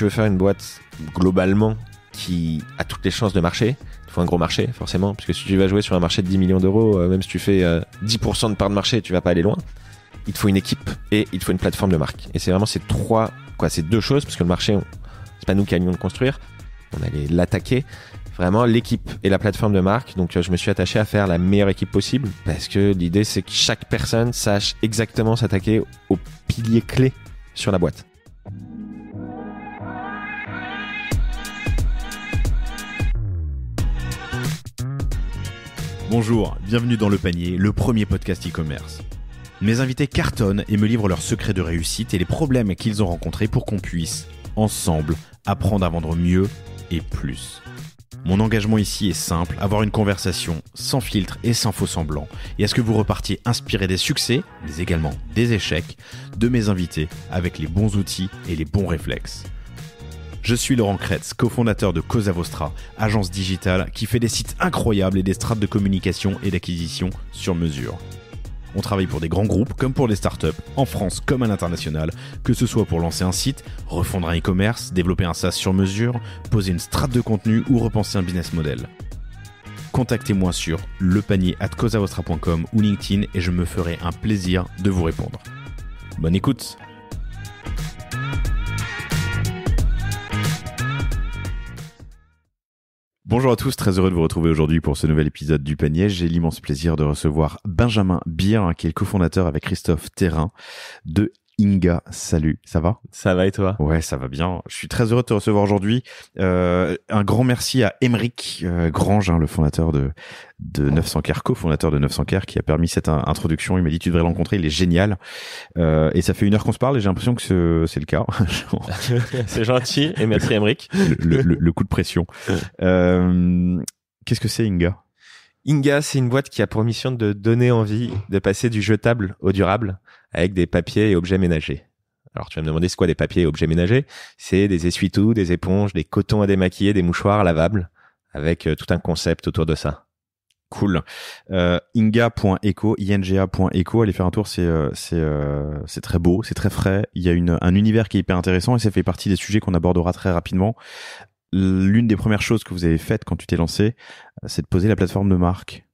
tu veux faire une boîte globalement qui a toutes les chances de marcher, il faut un gros marché forcément, parce que si tu vas jouer sur un marché de 10 millions d'euros, même si tu fais 10% de part de marché, tu vas pas aller loin. Il te faut une équipe et il te faut une plateforme de marque. Et c'est vraiment ces deux choses, parce que le marché, c'est pas nous qui allions le construire, on allait l'attaquer. Vraiment l'équipe et la plateforme de marque. Donc je me suis attaché à faire la meilleure équipe possible, parce que l'idée c'est que chaque personne sache exactement s'attaquer aux piliers clés sur la boîte. Bonjour, bienvenue dans Le Panier, le premier podcast e-commerce. Mes invités cartonnent et me livrent leurs secrets de réussite et les problèmes qu'ils ont rencontrés pour qu'on puisse, ensemble, apprendre à vendre mieux et plus. Mon engagement ici est simple, avoir une conversation sans filtre et sans faux semblants, et à ce que vous repartiez inspiré des succès, mais également des échecs, de mes invités avec les bons outils et les bons réflexes. Je suis Laurent Kretz, cofondateur de Cosa Vostra, agence digitale qui fait des sites incroyables et des strates de communication et d'acquisition sur mesure. On travaille pour des grands groupes comme pour des startups, en France comme à l'international, que ce soit pour lancer un site, refondre un e-commerce, développer un SaaS sur mesure, poser une strate de contenu ou repenser un business model. Contactez-moi sur lepanier@cosavostra.com ou LinkedIn et je me ferai un plaisir de vous répondre. Bonne écoute! Bonjour à tous, très heureux de vous retrouver aujourd'hui pour ce nouvel épisode du Panier. J'ai l'immense plaisir de recevoir Benjamin Bier, qui est le cofondateur avec Christophe Thérin de Inga. Salut, ça va ? Ça va et toi ? Ouais, ça va bien. Je suis très heureux de te recevoir aujourd'hui. Un grand merci à Émeric Grange, le fondateur de 900 Care, cofondateur de 900 Care, qui a permis cette introduction. Il m'a dit tu devrais le rencontrer, il est génial. Et ça fait 1 heure qu'on se parle et j'ai l'impression que c'est le cas. C'est gentil et merci Émeric. Le coup de pression. Qu'est-ce que c'est Inga ? Inga, c'est une boîte qui a pour mission de donner envie de passer du jetable au durable avec des papiers et objets ménagers. Alors tu vas me demander c'est quoi des papiers et objets ménagers ? C'est des essuie-tout, des éponges, des cotons à démaquiller, des mouchoirs lavables avec tout un concept autour de ça. Cool. Inga.eco, inga.eco, allez faire un tour, c'est très beau, c'est très frais. Il y a un univers qui est hyper intéressant et ça fait partie des sujets qu'on abordera très rapidement. L'une des premières choses que vous avez faites quand tu t'es lancé, c'est de poser la plateforme de marque.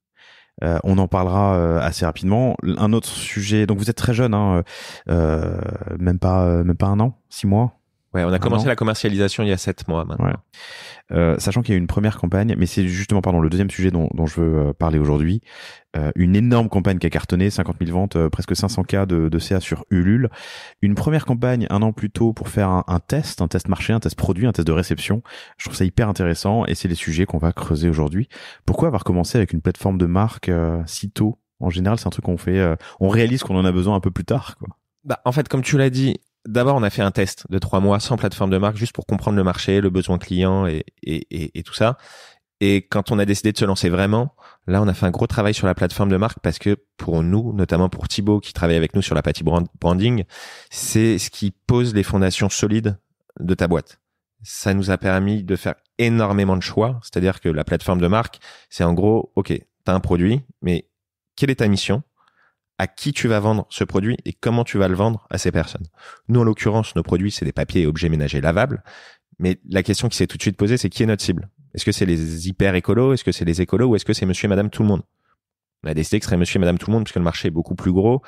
On en parlera assez rapidement. Un autre sujet, donc vous êtes très jeune, même pas 1 an, 6 mois. Ouais, on a commencé la commercialisation il y a 7 mois maintenant. Ouais. Sachant qu'il y a eu une première campagne, mais c'est justement le deuxième sujet dont je veux parler aujourd'hui. Une énorme campagne qui a cartonné, 50 000 ventes, presque 500K de CA sur Ulule. Une première campagne 1 an plus tôt pour faire un test marché, un test produit, un test de réception. Je trouve ça hyper intéressant et c'est les sujets qu'on va creuser aujourd'hui. Pourquoi avoir commencé avec une plateforme de marque si tôt ? En général, c'est un truc qu'on fait, on réalise qu'on en a besoin un peu plus tard, quoi. Bah, en fait, comme tu l'as dit, d'abord, on a fait un test de 3 mois sans plateforme de marque, juste pour comprendre le marché, le besoin client et tout ça. Et quand on a décidé de se lancer vraiment, là, on a fait un gros travail sur la plateforme de marque parce que pour nous, notamment pour Thibaut qui travaille avec nous sur la partie branding, c'est ce qui pose les fondations solides de ta boîte. Ça nous a permis de faire énormément de choix. C'est-à-dire que la plateforme de marque, c'est en gros, OK, t'as un produit, mais quelle est ta mission ? À qui tu vas vendre ce produit et comment tu vas le vendre à ces personnes. Nous, en l'occurrence, nos produits, c'est des papiers et objets ménagers lavables. Mais la question qui s'est tout de suite posée, c'est qui est notre cible ? Est-ce que c'est les hyper écolos ? Est-ce que c'est les écolos ? Ou est-ce que c'est monsieur et madame tout le monde ? On a décidé que ce serait monsieur et madame tout le monde parce que le marché est beaucoup plus gros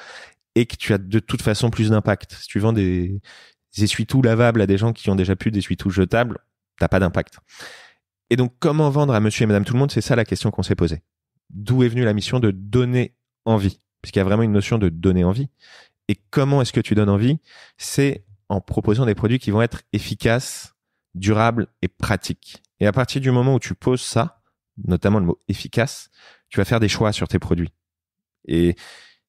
et que tu as de toute façon plus d'impact. Si tu vends des essuie-tout lavables à des gens qui ont déjà plus d'essuie-tout jetables, t'as pas d'impact. Et donc, comment vendre à monsieur et madame tout le monde ? C'est ça la question qu'on s'est posée. D'où est venue la mission de donner envie ? Puisqu'il y a vraiment une notion de donner envie. Et comment est-ce que tu donnes envie ? C'est en proposant des produits qui vont être efficaces, durables et pratiques. Et à partir du moment où tu poses ça, notamment le mot efficace, tu vas faire des choix sur tes produits. Et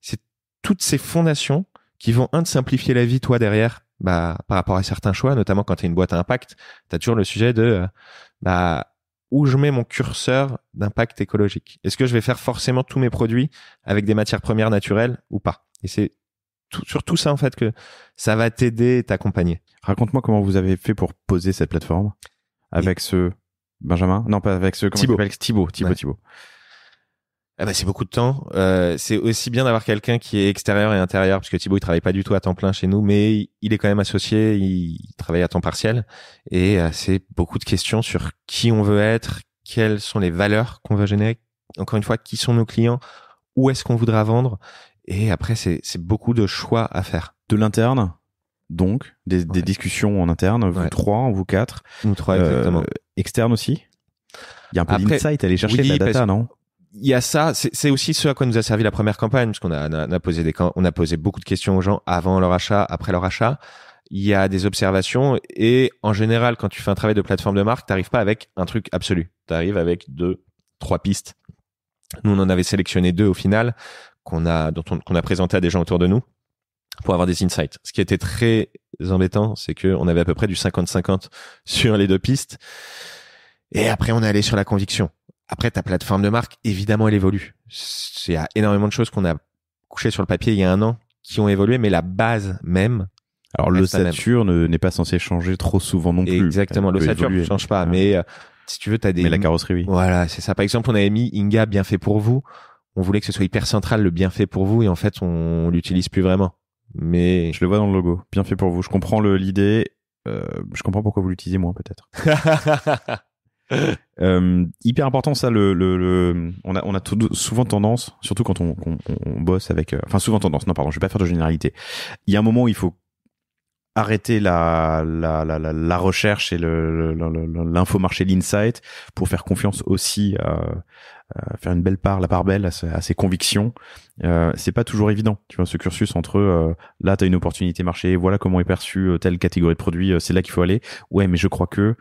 c'est toutes ces fondations qui vont, te simplifier la vie, toi, derrière, par rapport à certains choix, notamment quand tu as une boîte à impact, tu as toujours le sujet de, où je mets mon curseur d'impact écologique. Est-ce que je vais faire forcément tous mes produits avec des matières premières naturelles ou pas ? Et c'est sur tout ça, en fait, que ça va t'aider et t'accompagner. Raconte-moi comment vous avez fait pour poser cette plateforme avec ce Benjamin ? Non, pas avec ce... Thibaut. Thibaut. Ouais. Thibaut. C'est beaucoup de temps. C'est aussi bien d'avoir quelqu'un qui est extérieur et intérieur, parce que Thibaut il travaille pas du tout à temps plein chez nous, mais il est quand même associé, il travaille à temps partiel, et c'est beaucoup de questions sur qui on veut être, quelles sont les valeurs qu'on veut générer. Encore une fois, qui sont nos clients, où est-ce qu'on voudra vendre, et après c'est beaucoup de choix à faire. De l'interne, donc des discussions en interne, vous trois, vous quatre. Nous trois exactement. Externe aussi. Il y a un peu d'insight à aller chercher de la data, non? Il y a ça, c'est aussi ce à quoi nous a servi la première campagne, parce qu'on a posé beaucoup de questions aux gens avant leur achat, après leur achat. Il y a des observations, et en général, quand tu fais un travail de plateforme de marque, t'arrives pas avec un truc absolu. T'arrives avec 2-3 pistes. Nous, on en avait sélectionné 2 au final, qu'on a présenté à des gens autour de nous pour avoir des insights. Ce qui était très embêtant, c'est que on avait à peu près du 50-50 sur les 2 pistes. Et après, on est allé sur la conviction. Après, ta plateforme de marque, évidemment, elle évolue. Il y a énormément de choses qu'on a couchées sur le papier il y a 1 an qui ont évolué, mais la base même. Alors, l'ossature n'est pas censé changer trop souvent non plus. Exactement. L'ossature ne change pas. Mais si tu veux, t'as des... Mais la carrosserie, oui. Voilà, c'est ça. Par exemple, on avait mis Inga bien fait pour vous. On voulait que ce soit hyper central, le bien fait pour vous. Et en fait, on l'utilise plus vraiment. Mais... Je le vois dans le logo. Bien fait pour vous. Je comprends l'idée. Je comprends pourquoi vous l'utilisez moins, peut-être. Hyper important ça, on a souvent tendance, surtout quand on bosse avec, souvent tendance, non pardon, je vais pas faire de généralité. Il y a un moment où il faut arrêter la recherche et l'infomarché, l'insight, pour faire confiance aussi faire une belle la part belle à ses convictions. C'est pas toujours évident, tu vois, ce cursus entre là t'as une opportunité marché, voilà comment est perçue telle catégorie de produits, c'est là qu'il faut aller. Ouais, mais je crois que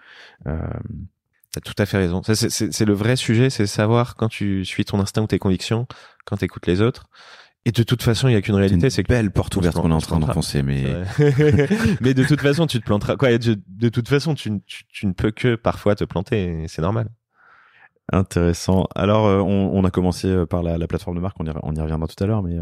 t'as tout à fait raison. Ça, c'est le vrai sujet, c'est savoir quand tu suis ton instinct ou tes convictions, quand t'écoutes les autres. Et de toute façon, il y a qu'une réalité, c'est que belle porte ouverte qu'on est en train d'enfoncer, mais mais de toute façon, tu te planteras. Quoi, de toute façon, tu ne peux que parfois te planter, c'est normal. Intéressant. Alors, on a commencé par la plateforme de marque, on y reviendra tout à l'heure, mais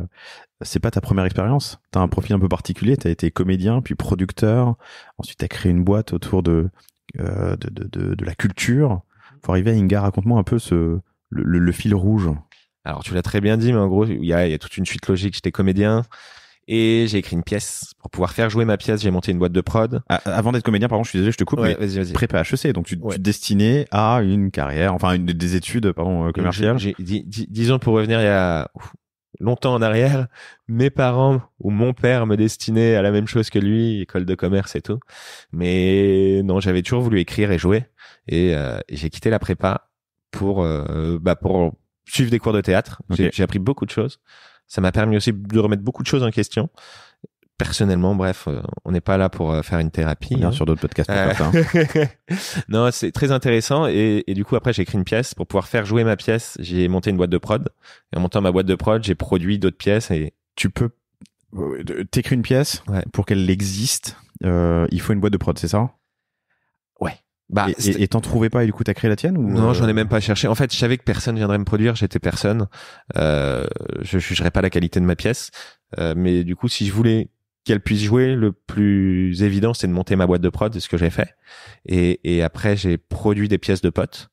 c'est pas ta première expérience. T'as un profil un peu particulier, t'as été comédien, puis producteur, ensuite t'as créé une boîte autour de la culture. Pour arriver à Inga, raconte-moi un peu le fil rouge. Alors, tu l'as très bien dit, mais en gros, il y a toute une suite logique. J'étais comédien et j'ai écrit une pièce. Pour pouvoir faire jouer ma pièce, j'ai monté une boîte de prod. Avant d'être comédien, pardon, je suis désolé, je te coupe, mais vas-y. Prépa HEC, donc tu te destinais à une carrière, des études, commerciales. Disons, pour revenir il y a longtemps en arrière, mes parents ou mon père me destinait à la même chose que lui, école de commerce et tout. Mais non, j'avais toujours voulu écrire et jouer, et j'ai quitté la prépa pour suivre des cours de théâtre. Okay. J'ai appris beaucoup de choses. Ça m'a permis aussi de remettre beaucoup de choses en question. Personnellement, bref, on n'est pas là pour faire une thérapie. Bien sur d'autres podcasts pour faire ça. Non, c'est très intéressant. Et du coup, après, j'ai écrit une pièce. Pour pouvoir faire jouer ma pièce, j'ai monté une boîte de prod. Et en montant ma boîte de prod, j'ai produit d'autres pièces. Et tu peux... T'écris une pièce, pour qu'elle existe, il faut une boîte de prod, c'est ça? Ouais. Et t'en trouvais pas et du coup t'as créé la tienne ou Non, j'en ai même pas cherché. En fait, je savais que personne viendrait me produire. J'étais personne. Je jugerais pas la qualité de ma pièce. Mais du coup, si je voulais qu'elle puisse jouer, le plus évident, c'est de monter ma boîte de prod. C'est ce que j'ai fait. Et après, j'ai produit des pièces de potes.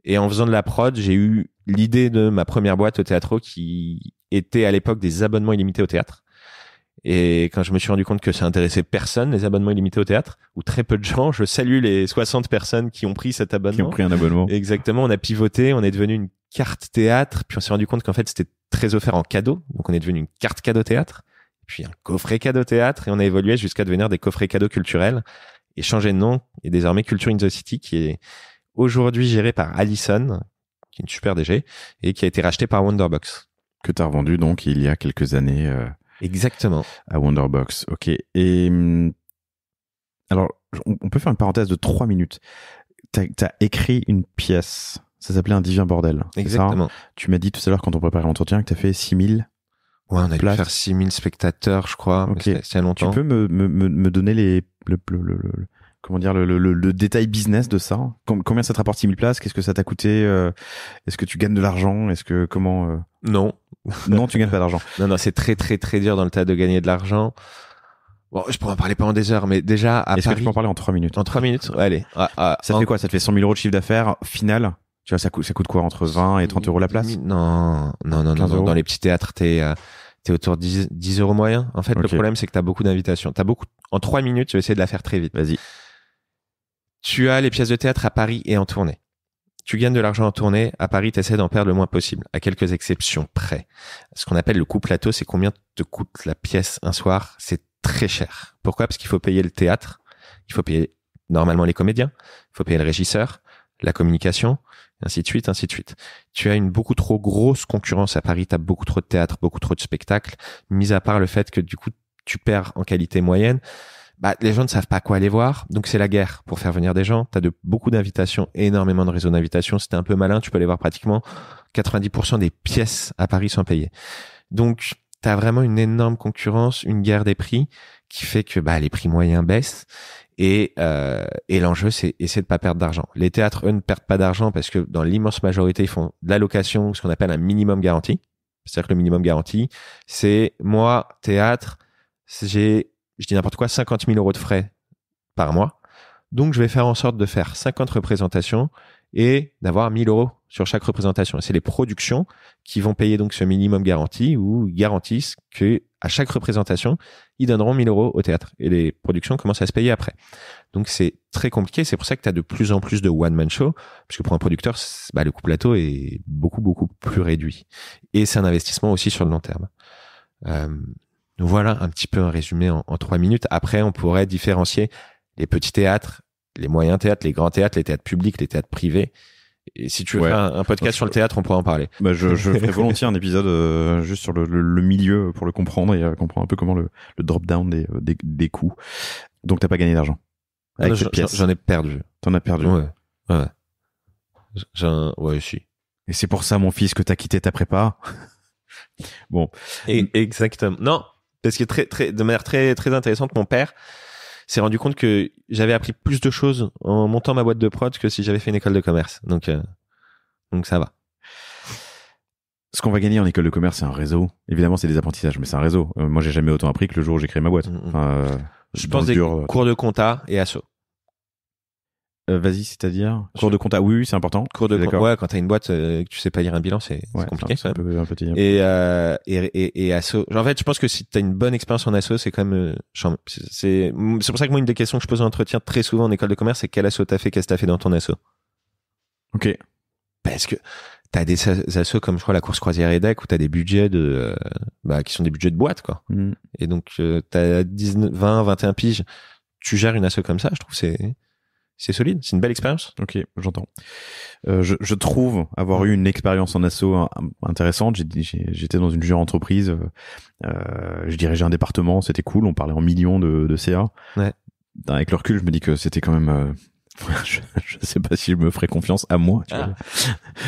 Et en faisant de la prod, j'ai eu l'idée de ma première boîte au théâtre qui était à l'époque des abonnements illimités au théâtre. Et quand je me suis rendu compte que ça intéressait personne, les abonnements illimités au théâtre, ou très peu de gens, je salue les 60 personnes qui ont pris cet abonnement. Qui ont pris un abonnement. Exactement, on a pivoté, on est devenu une carte théâtre, puis on s'est rendu compte qu'en fait c'était très offert en cadeau, donc on est devenu une carte cadeau théâtre, puis un coffret cadeau théâtre, et on a évolué jusqu'à devenir des coffrets cadeaux culturels, et changé de nom, et désormais Culture in the City, qui est aujourd'hui géré par Alison, qui est une super DG, et qui a été racheté par Wonderbox. Que t'as revendu donc il y a quelques années. Exactement. À Wonderbox, ok. Et alors, on peut faire une parenthèse de 3 minutes. T'as écrit une pièce, ça s'appelait Un divin bordel. Exactement. Tu m'as dit tout à l'heure quand on préparait l'entretien que t'as fait 6000. Ouais, on a dû faire 6000 spectateurs, je crois. Ok. C'est longtemps. Tu peux me donner comment dire, le détail business de ça? Combien ça te rapporte 6000 places? Qu'est-ce que ça t'a coûté? Est-ce que tu gagnes de l'argent? Non. Non, tu gagnes pas d'argent. Non, c'est très, très, très dur dans le tas de gagner de l'argent. Bon, je pourrais en parler pendant des heures, mais déjà, à Est-ce Paris... que tu peux en parler en 3 minutes? En 3 minutes? Ouais, allez. Ça fait quoi? Ça te fait 100 000 euros de chiffre d'affaires final? Tu vois, ça coûte quoi, entre 20 et 30 euros la place? Non. 15 euros. Dans les petits théâtres, t'es autour de 10 euros moyen. En fait, le problème, c'est que t'as beaucoup d'invitations. En 3 minutes, tu vas essayer de la faire très vite. Vas-y. Tu as les pièces de théâtre à Paris et en tournée. Tu gagnes de l'argent en tournée. À Paris, tu essaies d'en perdre le moins possible, à quelques exceptions près. Ce qu'on appelle le coût plateau, c'est combien te coûte la pièce un soir. C'est très cher. Pourquoi? Parce qu'il faut payer le théâtre. Il faut payer normalement les comédiens. Il faut payer le régisseur, la communication, ainsi de suite, ainsi de suite. Tu as une beaucoup trop grosse concurrence à Paris. Tu as beaucoup trop de théâtre, beaucoup trop de spectacles. Mis à part le fait que du coup, tu perds en qualité moyenne. Les gens ne savent pas quoi aller voir, donc c'est la guerre pour faire venir des gens. T'as beaucoup d'invitations, énormément de réseaux d'invitations. Si t'es un peu malin, tu peux aller voir pratiquement 90% des pièces à Paris sans payer. Donc, t'as vraiment une énorme concurrence, une guerre des prix qui fait que les prix moyens baissent et l'enjeu c'est essayer de pas perdre d'argent. Les théâtres, eux, ne perdent pas d'argent parce que dans l'immense majorité, ils font de la location, ce qu'on appelle un minimum garanti. C'est-à-dire que le minimum garanti, c'est moi, théâtre, je dis n'importe quoi, 50 000 euros de frais par mois. Donc, je vais faire en sorte de faire 50 représentations et d'avoir 1 000 euros sur chaque représentation. Et c'est les productions qui vont payer donc ce minimum garanti ou garantissent que à chaque représentation, ils donneront 1 000 euros au théâtre. Et les productions commencent à se payer après. Donc, c'est très compliqué. C'est pour ça que tu as de plus en plus de one-man show. Parce que pour un producteur, le coût plateau est beaucoup, beaucoup plus réduit. Et c'est un investissement aussi sur le long terme. Voilà un petit peu un résumé en 3 minutes. Après, on pourrait différencier les petits théâtres, les moyens théâtres, les grands théâtres, les théâtres publics, les théâtres privés. Et si tu veux faire un podcast sur le théâtre, on pourrait en parler. Je ferais volontiers un épisode juste sur le milieu pour le comprendre et comprendre un peu comment le drop-down des coûts. Donc, t'as pas gagné d'argent avec cette pièce. J'en ai perdu. T'en as perdu? Ouais. Ouais, si. Et c'est pour ça, mon fils, que t'as quitté ta prépa? Bon. Exactement. Non. Parce que de manière très, très intéressante, mon père s'est rendu compte que j'avais appris plus de choses en montant ma boîte de prod que si j'avais fait une école de commerce. Donc ça va. Ce qu'on va gagner en école de commerce, c'est un réseau. Évidemment, c'est des apprentissages, mais c'est un réseau. Moi, j'ai jamais autant appris que le jour où j'ai créé ma boîte. Je pense des cours de compta et asso. Vas-y, c'est-à-dire cours de compta. Oui, c'est important. Cours de compta. Ouais, quand t'as une boîte, que tu sais pas lire un bilan, c'est compliqué quand même. Un peu Et asso. En fait, je pense que si t'as une bonne expérience en asso, c'est quand même c'est pour ça que moi, une des questions que je pose en entretien très souvent en école de commerce, c'est quel asso t'as fait, qu'est-ce que t'as fait dans ton asso. Ok. Parce que t'as des assos comme je crois la course croisière EDEC où t'as des budgets qui sont des budgets de boîte quoi. Et donc t'as 20, 21 piges, tu gères une asso comme ça, je trouve c'est solide, c'est une belle expérience. Ok, j'entends. Je trouve avoir eu une expérience en asso intéressante. J'étais dans une jeune entreprise, je dirigeais un département, c'était cool, on parlait en millions de CA. Ouais. Avec le recul, je me dis que c'était quand même je sais pas si je me ferais confiance à moi, tu vois.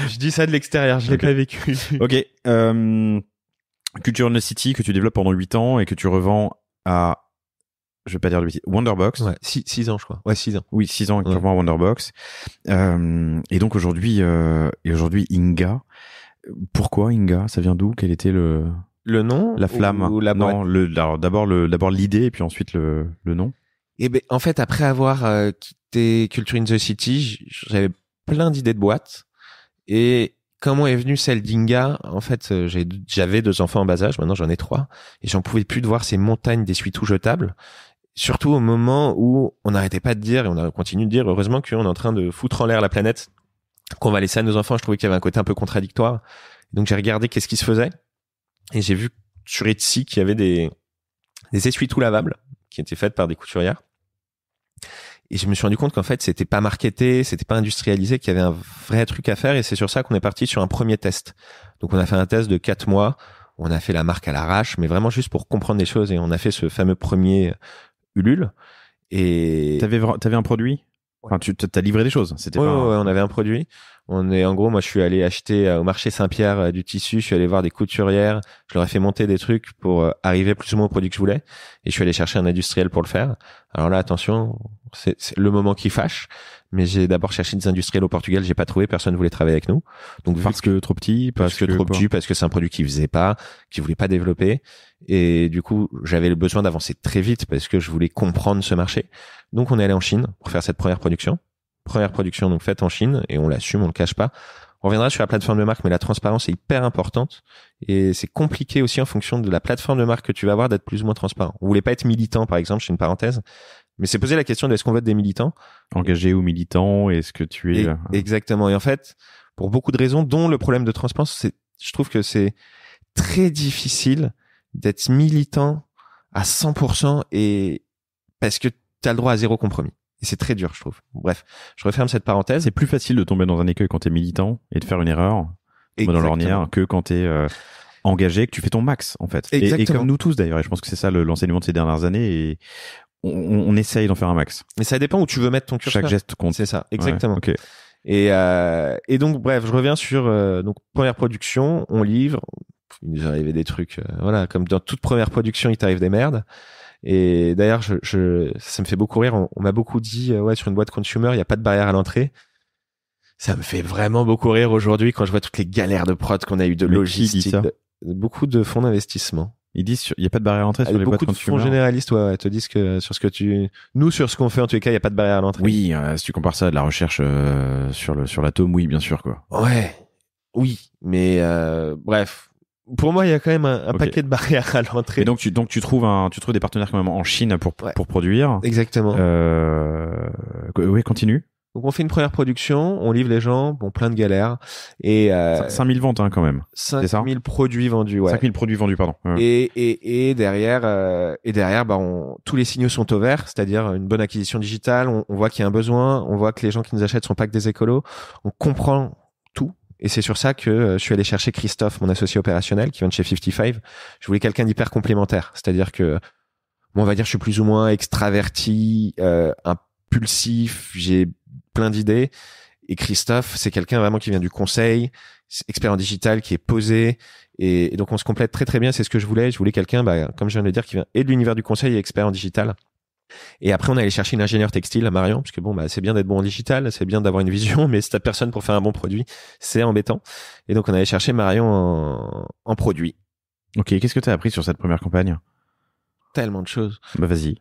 Je dis ça de l'extérieur, je l'ai pas vécu. Ok. Culture City que tu développes pendant 8 ans et que tu revends à, je vais pas dire de bêtises, Wonderbox. Ouais, 6 ans je crois. Ouais, 6 ans. Oui, 6 ans que tu revends à Wonderbox. Et donc aujourd'hui Inga. Pourquoi Inga? Ça vient d'où? Quel était le nom? La flamme? Ou la boîte? Non, d'abord l'idée et puis ensuite le nom. Et en fait, après avoir quitté Culture in the City, j'avais plein d'idées de boîtes. Et comment est venue celle d'Inga? En fait, j'avais 2 enfants en bas âge, maintenant j'en ai 3. Et j'en pouvais plus de voir ces montagnes d'essuie-tout jetables. Surtout au moment où on n'arrêtait pas de dire, et on a continué de dire, heureusement qu'on est en train de foutre en l'air la planète, qu'on va laisser à nos enfants. Je trouvais qu'il y avait un côté un peu contradictoire. Donc j'ai regardé qu'est-ce qui se faisait. Et j'ai vu sur Etsy qu'il y avait des essuie-tout lavables qui étaient faites par des couturières. Et je me suis rendu compte qu'en fait, c'était pas marketé, c'était pas industrialisé, qu'il y avait un vrai truc à faire. Et c'est sur ça qu'on est parti sur un premier test. Donc, on a fait un test de 4 mois. On a fait la marque à l'arrache, mais vraiment juste pour comprendre les choses. Et on a fait ce fameux premier Ulule. Et t'avais un produit? Enfin, t'as livré des choses. C'était ouais, on avait un produit. En gros, moi, je suis allé acheter au marché Saint-Pierre du tissu. Je suis allé voir des couturières. Je leur ai fait monter des trucs pour arriver plus ou moins au produit que je voulais. Et je suis allé chercher un industriel pour le faire. Alors là, attention, c'est le moment qui fâche. Mais j'ai d'abord cherché des industriels au Portugal. J'ai pas trouvé. Personne voulait travailler avec nous. Donc, parce que trop petit, parce que c'est un produit qui faisait pas, qui voulait pas développer. Et du coup, j'avais le besoin d'avancer très vite parce que je voulais comprendre ce marché. Donc, on est allé en Chine pour faire cette première production. première production donc faite en Chine et on l'assume, on le cache pas. On reviendra sur la plateforme de marque, mais la transparence est hyper importante et c'est compliqué aussi en fonction de la plateforme de marque que tu vas avoir d'être plus ou moins transparent. On voulait pas être militant, par exemple, je fais une parenthèse, mais c'est poser la question de est-ce qu'on veut être des militants? Engagé ou militant, est-ce que tu es... Exactement. Et en fait, pour beaucoup de raisons, dont le problème de transparence, je trouve que c'est très difficile d'être militant à 100% et parce que tu as le droit à zéro compromis. Et c'est très dur, je trouve. Bref, je referme cette parenthèse. C'est plus facile de tomber dans un écueil quand t'es militant et de faire une erreur dans l'ornière que quand t'es engagé, que tu fais ton max, en fait. Et comme nous tous, d'ailleurs. Et je pense que c'est ça l'enseignement de ces dernières années. Et on essaye d'en faire un max. Mais ça dépend où tu veux mettre ton curseur. Chaque geste compte. C'est ça, exactement. Ouais, okay. Et donc, bref, je reviens sur donc première production, on livre. Il nous arrivait des trucs, voilà, comme dans toute première production, il t'arrive des merdes. Et d'ailleurs, ça me fait beaucoup rire. On m'a beaucoup dit, ouais, sur une boîte consumer, il n'y a pas de barrière à l'entrée. Ça me fait vraiment beaucoup rire aujourd'hui quand je vois toutes les galères de prod qu'on a eu, de logistique, beaucoup de fonds d'investissement. Ils disent, il n'y a pas de barrière à l'entrée sur les boîtes consumer. Beaucoup de fonds généralistes, ouais, te disent que sur ce qu'on fait, en tous les cas, il n'y a pas de barrière à l'entrée. Oui, si tu compares ça à de la recherche sur l'atome, oui, bien sûr, quoi. Ouais, oui, mais bref. Pour moi, il y a quand même un paquet de barrières à l'entrée. Et donc tu trouves des partenaires quand même en Chine pour produire. Exactement. Oui, continue. Donc on fait une première production, on livre les gens, bon, plein de galères et 5000 ventes quand même. 5000 produits vendus, ouais. 5000 produits vendus, pardon. Ouais. Et derrière tous les signaux sont au vert, c'est-à-dire une bonne acquisition digitale, on voit qu'il y a un besoin, on voit que les gens qui nous achètent sont pas que des écolos, on comprend tout. Et c'est sur ça que je suis allé chercher Christophe, mon associé opérationnel, qui vient de chez 55. Je voulais quelqu'un d'hyper complémentaire. C'est-à-dire que, bon, on va dire, je suis plus ou moins extraverti, impulsif, j'ai plein d'idées. Et Christophe, c'est quelqu'un vraiment qui vient du conseil, expert en digital, qui est posé. Et donc, on se complète très, très bien. C'est ce que je voulais. Je voulais quelqu'un, comme je viens de le dire, qui vient et de l'univers du conseil et expert en digital. Et après, on est allé chercher une ingénieure textile à Marion, parce que bon, c'est bien d'être bon en digital, c'est bien d'avoir une vision, mais si t'as personne pour faire un bon produit, c'est embêtant. Et donc, on allait chercher Marion en produit. Ok, qu'est-ce que t'as appris sur cette première campagne? Tellement de choses. Bah, vas-y.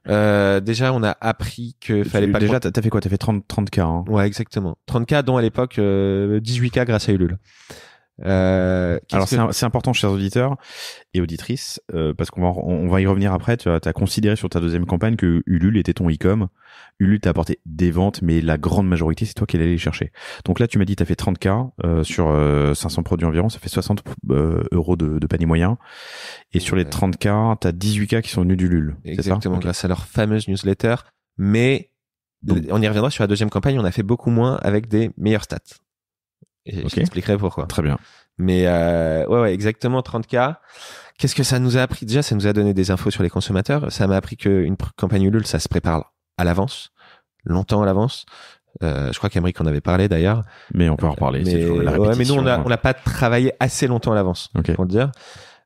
Déjà, on a appris que fallait pas... Déjà, t'as fait quoi? T'as fait 30K, hein? Ouais, exactement. 30K, dont à l'époque, 18K grâce à Ulule. Alors c'est important, chers auditeurs et auditrices, parce qu'on va y revenir après. Tu as considéré sur ta deuxième campagne que Ulule était ton e-com. Ulule t'a apporté des ventes, mais la grande majorité, c'est toi qui allais les chercher. Donc là, tu m'as dit t'as fait 30K sur 500 produits environ, ça fait 60 euros de panier moyen. Et sur les 30K, t'as 18K qui sont venus d'Ulule. Exactement, grâce à leur fameuse newsletter. Mais on y reviendra sur la deuxième campagne, on a fait beaucoup moins avec des meilleures stats. Et je t'expliquerai pourquoi. Très bien. Mais ouais, exactement 30K. Qu'est-ce que ça nous a appris? Déjà, ça nous a donné des infos sur les consommateurs. Ça m'a appris qu'une campagne Ulule, ça se prépare à l'avance, longtemps à l'avance. Je crois qu'Aymeric en avait parlé d'ailleurs. Mais on peut en reparler. Mais nous, on n'a pas travaillé assez longtemps à l'avance, pour le dire.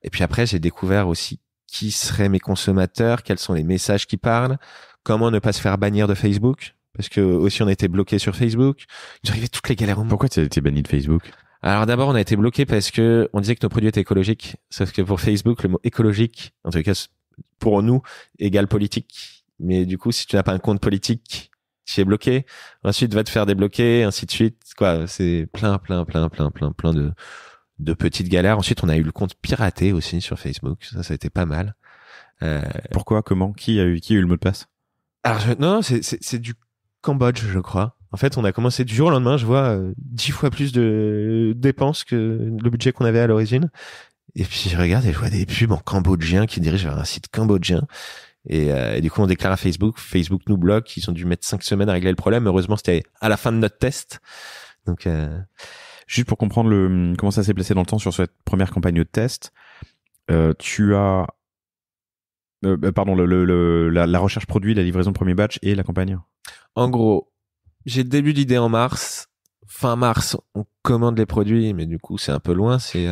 Et puis après, j'ai découvert aussi qui seraient mes consommateurs, quels sont les messages qui parlent, comment ne pas se faire bannir de Facebook. Parce que aussi on a été bloqué sur Facebook. Il nous arrivait toutes les galères au monde. Pourquoi tu as été banni de Facebook? Alors d'abord on a été bloqué parce que on disait que nos produits étaient écologiques. Sauf que pour Facebook le mot écologique, en tout cas pour nous, égale politique. Mais du coup si tu n'as pas un compte politique, tu es bloqué. Ensuite va te faire débloquer, ainsi de suite. Quoi, c'est plein de petites galères. Ensuite on a eu le compte piraté aussi sur Facebook. Ça a été pas mal. Pourquoi? Comment? Qui a eu le mot de passe? Alors non, c'est du Cambodge, je crois. En fait, on a commencé du jour au lendemain, je vois 10 fois plus de dépenses que le budget qu'on avait à l'origine. Et puis je regarde et je vois des pubs en cambodgien qui dirigent vers un site cambodgien. Et du coup, on déclare à Facebook. Facebook nous bloque. Ils ont dû mettre 5 semaines à régler le problème. Heureusement, c'était à la fin de notre test. Donc, juste pour comprendre comment ça s'est placé dans le temps sur cette première campagne de test, tu as la recherche produit, la livraison de premier batch et la campagne. En gros, j'ai le début d'idée en mars. Fin mars, on commande les produits, mais du coup, c'est un peu loin. C'est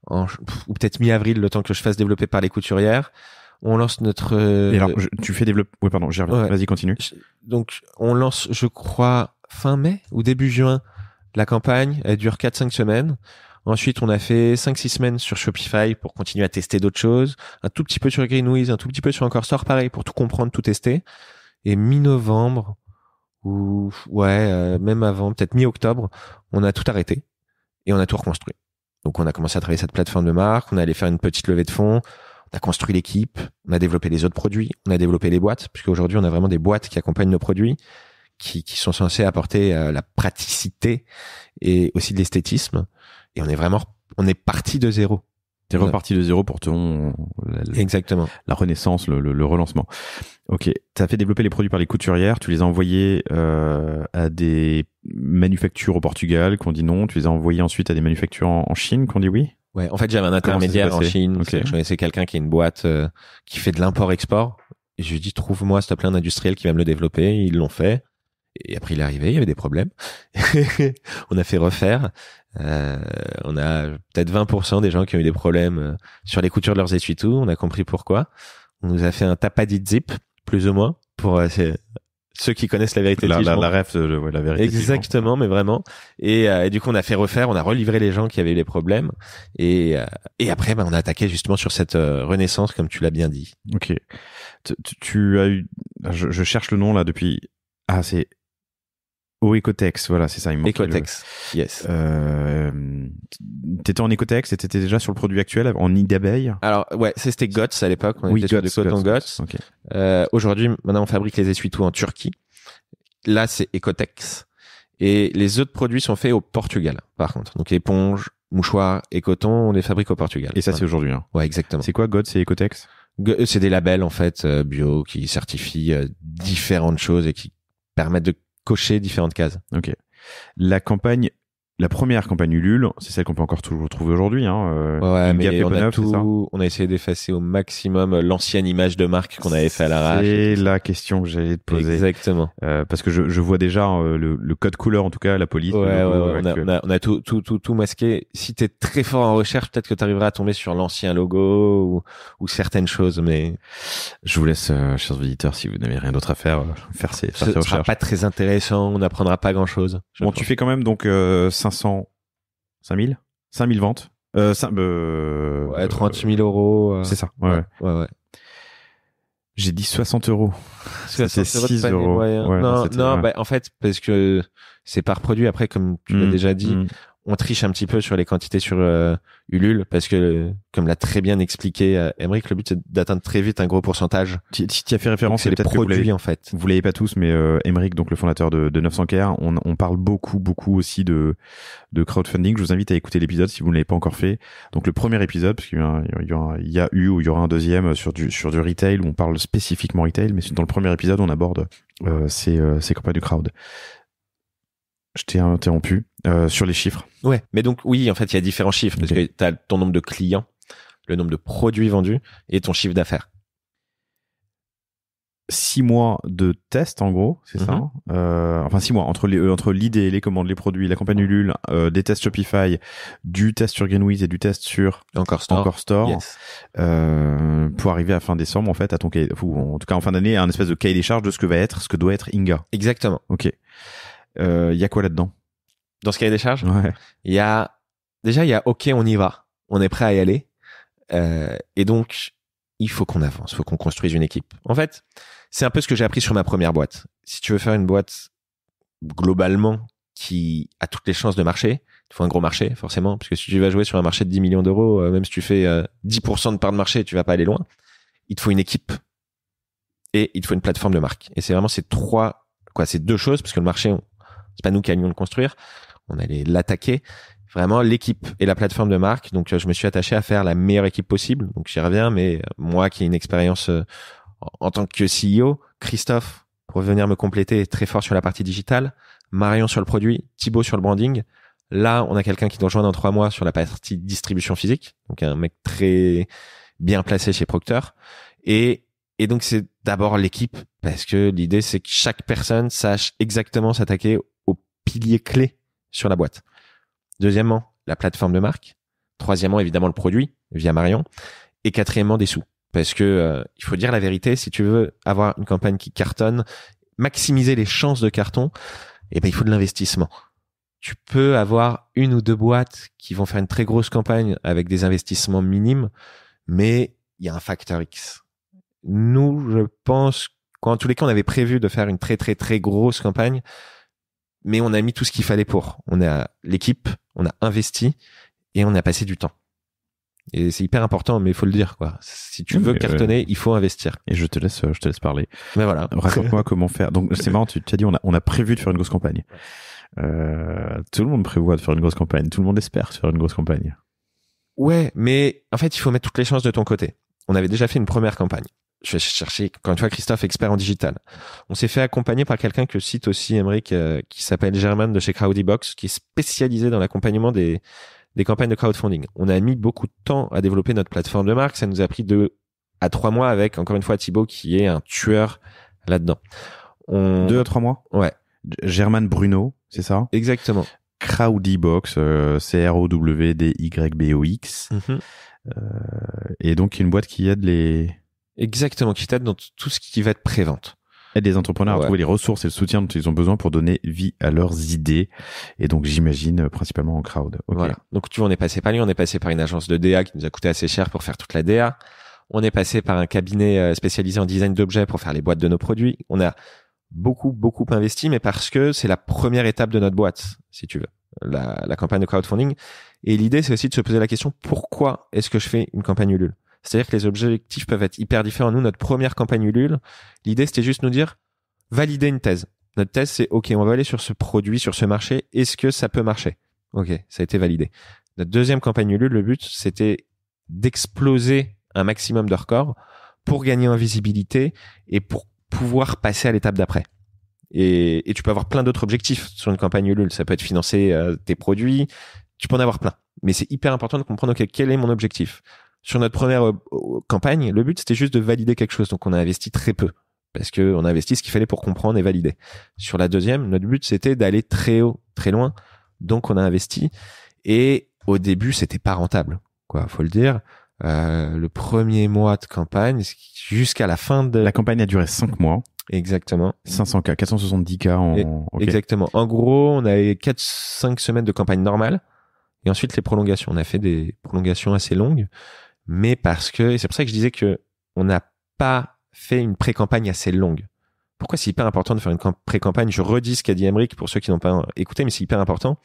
ou peut-être mi-avril, le temps que je fasse développer par les couturières. On lance notre... Et alors, tu fais développer... Oui, pardon, j'y reviens. Ouais. Vas-y, continue. Donc, on lance, je crois, fin mai ou début juin, la campagne. Elle dure 4-5 semaines. Ensuite, on a fait 5-6 semaines sur Shopify pour continuer à tester d'autres choses. Un tout petit peu sur Greenwiz, un tout petit peu sur Encore Store, pareil, pour tout comprendre, tout tester. Et mi-novembre, ou même avant, peut-être mi-octobre, on a tout arrêté et on a tout reconstruit. Donc on a commencé à travailler cette plateforme de marque, on est allé faire une petite levée de fonds, on a construit l'équipe, on a développé les autres produits, on a développé les boîtes, puisqu'aujourd'hui on a vraiment des boîtes qui accompagnent nos produits, qui sont censés apporter la praticité et aussi de l'esthétisme. Et on est parti de zéro. T'es reparti de zéro pour Exactement. La renaissance, le relancement. Ok, t'as fait développer les produits par les couturières, tu les as envoyés à des manufactures au Portugal qui ont dit non, tu les as envoyés ensuite à des manufactures en Chine qui ont dit oui. Ouais, en fait j'avais un intermédiaire en Chine, okay. Je connaissais quelqu'un qui a une boîte qui fait de l'import-export, et je lui ai dit trouve-moi s'il te plaît un industriel qui va me le développer, ils l'ont fait, et après il est arrivé, il y avait des problèmes, on a fait refaire. On a peut-être 20% des gens qui ont eu des problèmes sur les coutures de leurs essuie-tout. On a compris pourquoi. On nous a fait un tapadit zip, plus ou moins, pour ceux qui connaissent la vérité. La ref, la vérité. Exactement, mais vraiment. Et du coup, on a fait refaire, on a relivré les gens qui avaient les problèmes. Et après, on a attaqué justement sur cette renaissance, comme tu l'as bien dit. Ok. Tu as eu, je cherche le nom là depuis. Ah, c'est Ecotex, voilà, c'est ça. Ecotex, yes. T'étais en Ecotex et t'étais déjà sur le produit actuel en nid d'abeille. Alors ouais, c'était GOTS à l'époque. On était sur du coton GOTS. Okay. Aujourd'hui, maintenant, on fabrique les essuie-tout en Turquie. Là, c'est Ecotex. Et les autres produits sont faits au Portugal, par contre. Donc éponges, mouchoirs et coton, on les fabrique au Portugal. Et ça, c'est aujourd'hui. Hein. Ouais, exactement. C'est quoi GOTS et Ecotex? C'est des labels en fait bio qui certifient différentes choses et qui permettent de cocher différentes cases. Ok. La première campagne Ulule, c'est celle qu'on peut encore toujours trouver aujourd'hui. Hein. Ouais, mais on a essayé d'effacer au maximum l'ancienne image de marque qu'on avait fait à l'arrache. C'est la question que j'allais te poser. Exactement. Parce que je vois déjà le code couleur, en tout cas, la police. Ouais, on a tout masqué. Si t'es très fort en recherche, peut-être que t'arriveras à tomber sur l'ancien logo ou certaines choses, mais je vous laisse, chers auditeurs, si vous n'avez rien d'autre à faire, faire ces recherches. Ce sera pas très intéressant, on n'apprendra pas grand-chose. Bon, tu fais quand même donc 5000 ventes. 30 000 euros. C'est ça. Ouais. J'ai dit 60 euros. C'est 6 euros. Ouais, non, en fait, parce que c'est par produit. Après, comme tu l'as déjà dit, on triche un petit peu sur les quantités sur Ulule parce que, comme l'a très bien expliqué Aymeric, le but c'est d'atteindre très vite un gros pourcentage. Tu as fait référence, c'est les produits en fait. Vous l'avez pas tous, mais Aymeric, donc le fondateur de 900K, on parle beaucoup aussi de crowdfunding. Je vous invite à écouter l'épisode si vous ne l'avez pas encore fait. Donc le premier épisode, parce qu'il y aura un deuxième sur du retail où on parle spécifiquement retail, mais dans le premier épisode on aborde ces campagnes du crowd. Je t'ai interrompu sur les chiffres. Ouais, mais donc oui, en fait, il y a différents chiffres parce que tu as ton nombre de clients, le nombre de produits vendus et ton chiffre d'affaires. 6 mois de test en gros, c'est ça. Enfin 6 mois entre l'idée, les commandes, les produits, la campagne Ulule, des tests Shopify, du test sur Greenwiz et du test sur Encore Store. Yes. Pour arriver à fin décembre en fait à ton cahier, ou en tout cas en fin d'année, à un espèce de cahier des charges de ce que doit être Inga. Exactement. Ok. Il y a quoi là-dedans? Dans ce cahier des charges? Ouais. Il y a OK, on y va. On est prêt à y aller. Et donc, il faut qu'on avance, il faut qu'on construise une équipe. En fait, c'est un peu ce que j'ai appris sur ma première boîte. Si tu veux faire une boîte globalement qui a toutes les chances de marcher, il faut un gros marché, forcément, parce que si tu vas jouer sur un marché de 10 millions d'euros, même si tu fais 10% de part de marché, tu vas pas aller loin. Il te faut une équipe et il te faut une plateforme de marque. Et c'est vraiment ces deux choses, parce que le marché, c'est pas nous qui allions le construire, on allait l'attaquer. Vraiment, l'équipe et la plateforme de marque. Donc, je me suis attaché à faire la meilleure équipe possible. Donc, j'y reviens, mais moi qui ai une expérience en tant que CEO, Christophe, pour venir me compléter, est très fort sur la partie digitale, Marion sur le produit, Thibaut sur le branding. Là, on a quelqu'un qui nous rejoint dans 3 mois sur la partie distribution physique. Donc, un mec très bien placé chez Procter. Et donc, c'est d'abord l'équipe, parce que l'idée, c'est que chaque personne sache exactement s'attaquer aux piliers clés sur la boîte. Deuxièmement, la plateforme de marque. Troisièmement, évidemment, le produit via Marion. Et quatrièmement, des sous. Parce que il faut dire la vérité, si tu veux avoir une campagne qui cartonne, maximiser les chances de carton, il faut de l'investissement. Tu peux avoir 1 ou 2 boîtes qui vont faire une très grosse campagne avec des investissements minimes, mais il y a un facteur X. Nous, je pense Quoi, en tous les cas, on avait prévu de faire une très très très grosse campagne, mais on a mis tout ce qu'il fallait pour. On a l'équipe, on a investi et on a passé du temps. Et c'est hyper important, mais il faut le dire, quoi. Si tu veux cartonner, il faut investir. Et je te laisse parler. Mais voilà. Raconte-moi comment faire. Donc, c'est marrant, tu as dit, on a prévu de faire une grosse campagne. Tout le monde prévoit de faire une grosse campagne. Tout le monde espère faire une grosse campagne. Ouais, mais en fait, il faut mettre toutes les chances de ton côté. On avait déjà fait une première campagne. Je vais chercher, quand tu vois, Christophe, expert en digital. On s'est fait accompagner par quelqu'un que cite aussi Aymeric, qui s'appelle German de chez Crowdybox, qui est spécialisé dans l'accompagnement des campagnes de crowdfunding. On a mis beaucoup de temps à développer notre plateforme de marque. Ça nous a pris 2 à 3 mois avec, encore une fois, Thibaut, qui est un tueur là-dedans. 2 à 3 mois? Ouais. German Bruno, c'est ça? Exactement. Crowdybox, CROWDYBOX. Et donc, une boîte qui aide Exactement, qui t'aide dans tout ce qui va être prévente. Aide les entrepreneurs à trouver les ressources et le soutien dont ils ont besoin pour donner vie à leurs idées. Et donc, j'imagine, principalement en crowd. Okay. Voilà. Donc, tu vois, on est passé par lui, on est passé par une agence de DA qui nous a coûté assez cher pour faire toute la DA. On est passé par un cabinet spécialisé en design d'objets pour faire les boîtes de nos produits. On a beaucoup investi, mais parce que c'est la première étape de notre boîte, si tu veux, la campagne de crowdfunding. Et l'idée, c'est aussi de se poser la question, pourquoi est-ce que je fais une campagne Ulule? C'est-à-dire que les objectifs peuvent être hyper différents. Nous, notre première campagne Ulule, l'idée, c'était juste nous dire, valider une thèse. Notre thèse, c'est, OK, on va aller sur ce produit, sur ce marché. Est-ce que ça peut marcher? OK, ça a été validé. Notre deuxième campagne Ulule, le but, c'était d'exploser un maximum de records pour gagner en visibilité et pour pouvoir passer à l'étape d'après. Et tu peux avoir plein d'autres objectifs sur une campagne Ulule. Ça peut être financer tes produits. Tu peux en avoir plein. Mais c'est hyper important de comprendre, OK, quel est mon objectif? Sur notre première campagne, le but, c'était juste de valider quelque chose. Donc, on a investi très peu parce que on a investi ce qu'il fallait pour comprendre et valider. Sur la deuxième, notre but, c'était d'aller très haut, très loin. Donc, on a investi. Et au début, c'était pas rentable, quoi. Faut le dire. Le premier mois de campagne, jusqu'à la fin de... La campagne a duré 5 mois. Exactement. 500K, 470K en... Okay. Exactement. En gros, on a eu 4-5 semaines de campagne normale. Et ensuite, les prolongations. On a fait des prolongations assez longues. Mais parce que, et c'est pour ça que je disais que on n'a pas fait une pré-campagne assez longue. Pourquoi c'est hyper important de faire une pré-campagne? Je redis ce qu'a dit Aymeric pour ceux qui n'ont pas écouté, mais c'est hyper important.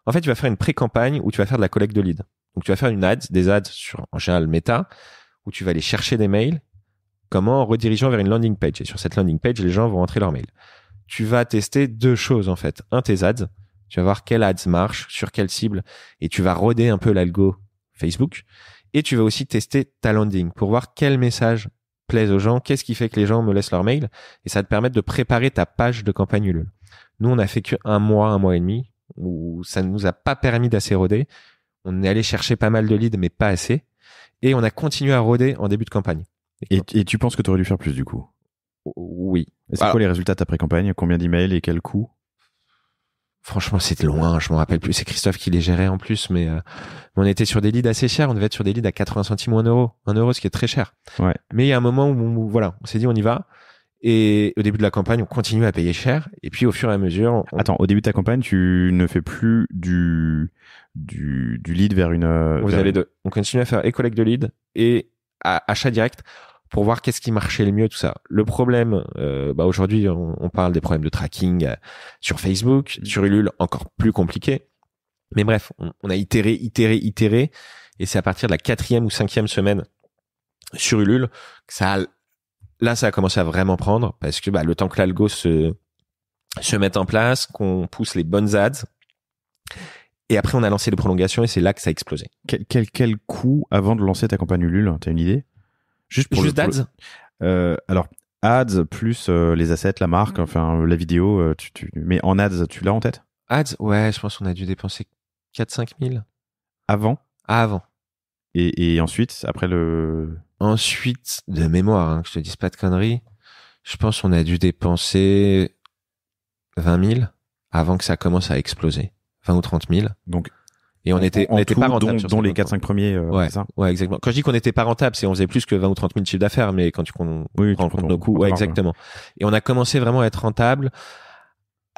En fait, tu vas faire une pré-campagne où tu vas faire de la collecte de leads. Donc, tu vas faire des ads sur, en général, Meta, où tu vas aller chercher des mails, en redirigeant vers une landing page. Et sur cette landing page, les gens vont entrer leur mail. Tu vas tester 2 choses, en fait. Tes ads. Tu vas voir quels ads marchent, sur quelle cible, et tu vas roder un peu l'algo Facebook. Et tu vas aussi tester ta landing pour voir quel message plaise aux gens, qu'est-ce qui fait que les gens me laissent leur mail, et ça va te permettre de préparer ta page de campagne Ulule. Nous, on a fait que 1 mois et demi, où ça ne nous a pas permis d'assez roder. On est allé chercher pas mal de leads, mais pas assez. Et on a continué à roder en début de campagne. Et tu penses que tu aurais dû faire plus du coup? Oui. Et c'est quoi les résultats de ta pré-campagne? Combien d'emails et quel coût? Franchement, c'était loin, je me rappelle plus. C'est Christophe qui les gérait en plus, mais on était sur des leads assez chers. On devait être sur des leads à 80 centimes ou 1 euro. 1 euro, ce qui est très cher. Ouais. Mais il y a un moment où voilà, on s'est dit on y va. Et au début de la campagne, on continue à payer cher. Et puis au fur et à mesure... Attends, au début de ta campagne, tu ne fais plus du lead vers une... On faisait les deux. On continue à faire et collecte de lead et achat direct pour voir qu'est-ce qui marchait le mieux, tout ça. Le problème, aujourd'hui, on parle des problèmes de tracking sur Facebook, sur Ulule, encore plus compliqué. Mais bref, on a itéré, et c'est à partir de la 4e ou 5e semaine sur Ulule que ça a commencé à vraiment prendre, parce que le temps que l'algo se mette en place, qu'on pousse les bonnes ads, et après on a lancé les prolongations, et c'est là que ça a explosé. Quel coût avant de lancer ta campagne Ulule? T'as une idée? Juste ads? Alors, ads plus les assets, la marque, enfin la vidéo, mais en ads, tu l'as en tête? Ads, ouais, je pense qu'on a dû dépenser 4-5 000. Avant? Avant. Et ensuite, après Ensuite, de mémoire, que je te dise pas de conneries, je pense qu'on a dû dépenser 20 000 avant que ça commence à exploser. 20 ou 30 000. Donc, et on était pas rentable. Dont les 4-5 premiers, ouais, c'est ça? Ouais, exactement. Quand je dis qu'on n'était pas rentable, c'est on faisait plus que 20 ou 30 000 chiffres d'affaires, mais quand tu prends en compte nos coûts, ouais, exactement. Et on a commencé vraiment à être rentable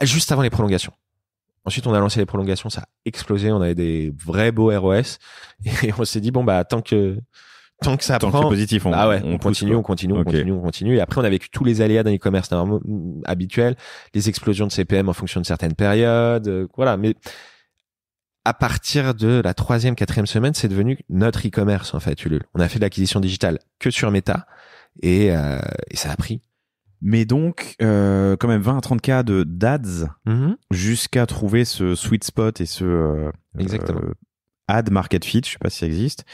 juste avant les prolongations. Ensuite, on a lancé les prolongations, ça a explosé, on avait des vrais beaux ROS, et on s'est dit, tant que tant que ça Tant que prend, c'est positif, on continue, pousse, on continue, quoi. on Ok. continue, on continue. Et après, on a vécu tous les aléas d'un e-commerce habituel, les explosions de CPM en fonction de certaines périodes, voilà. Mais à partir de la 3e, 4e semaine, c'est devenu notre e-commerce, en fait, Ulule. On a fait de l'acquisition digitale que sur Meta et ça a pris. Mais donc, quand même 20 à 30 cas d'ads jusqu'à trouver ce sweet spot et ce Exactement. ad market fit, je sais pas si ça existe.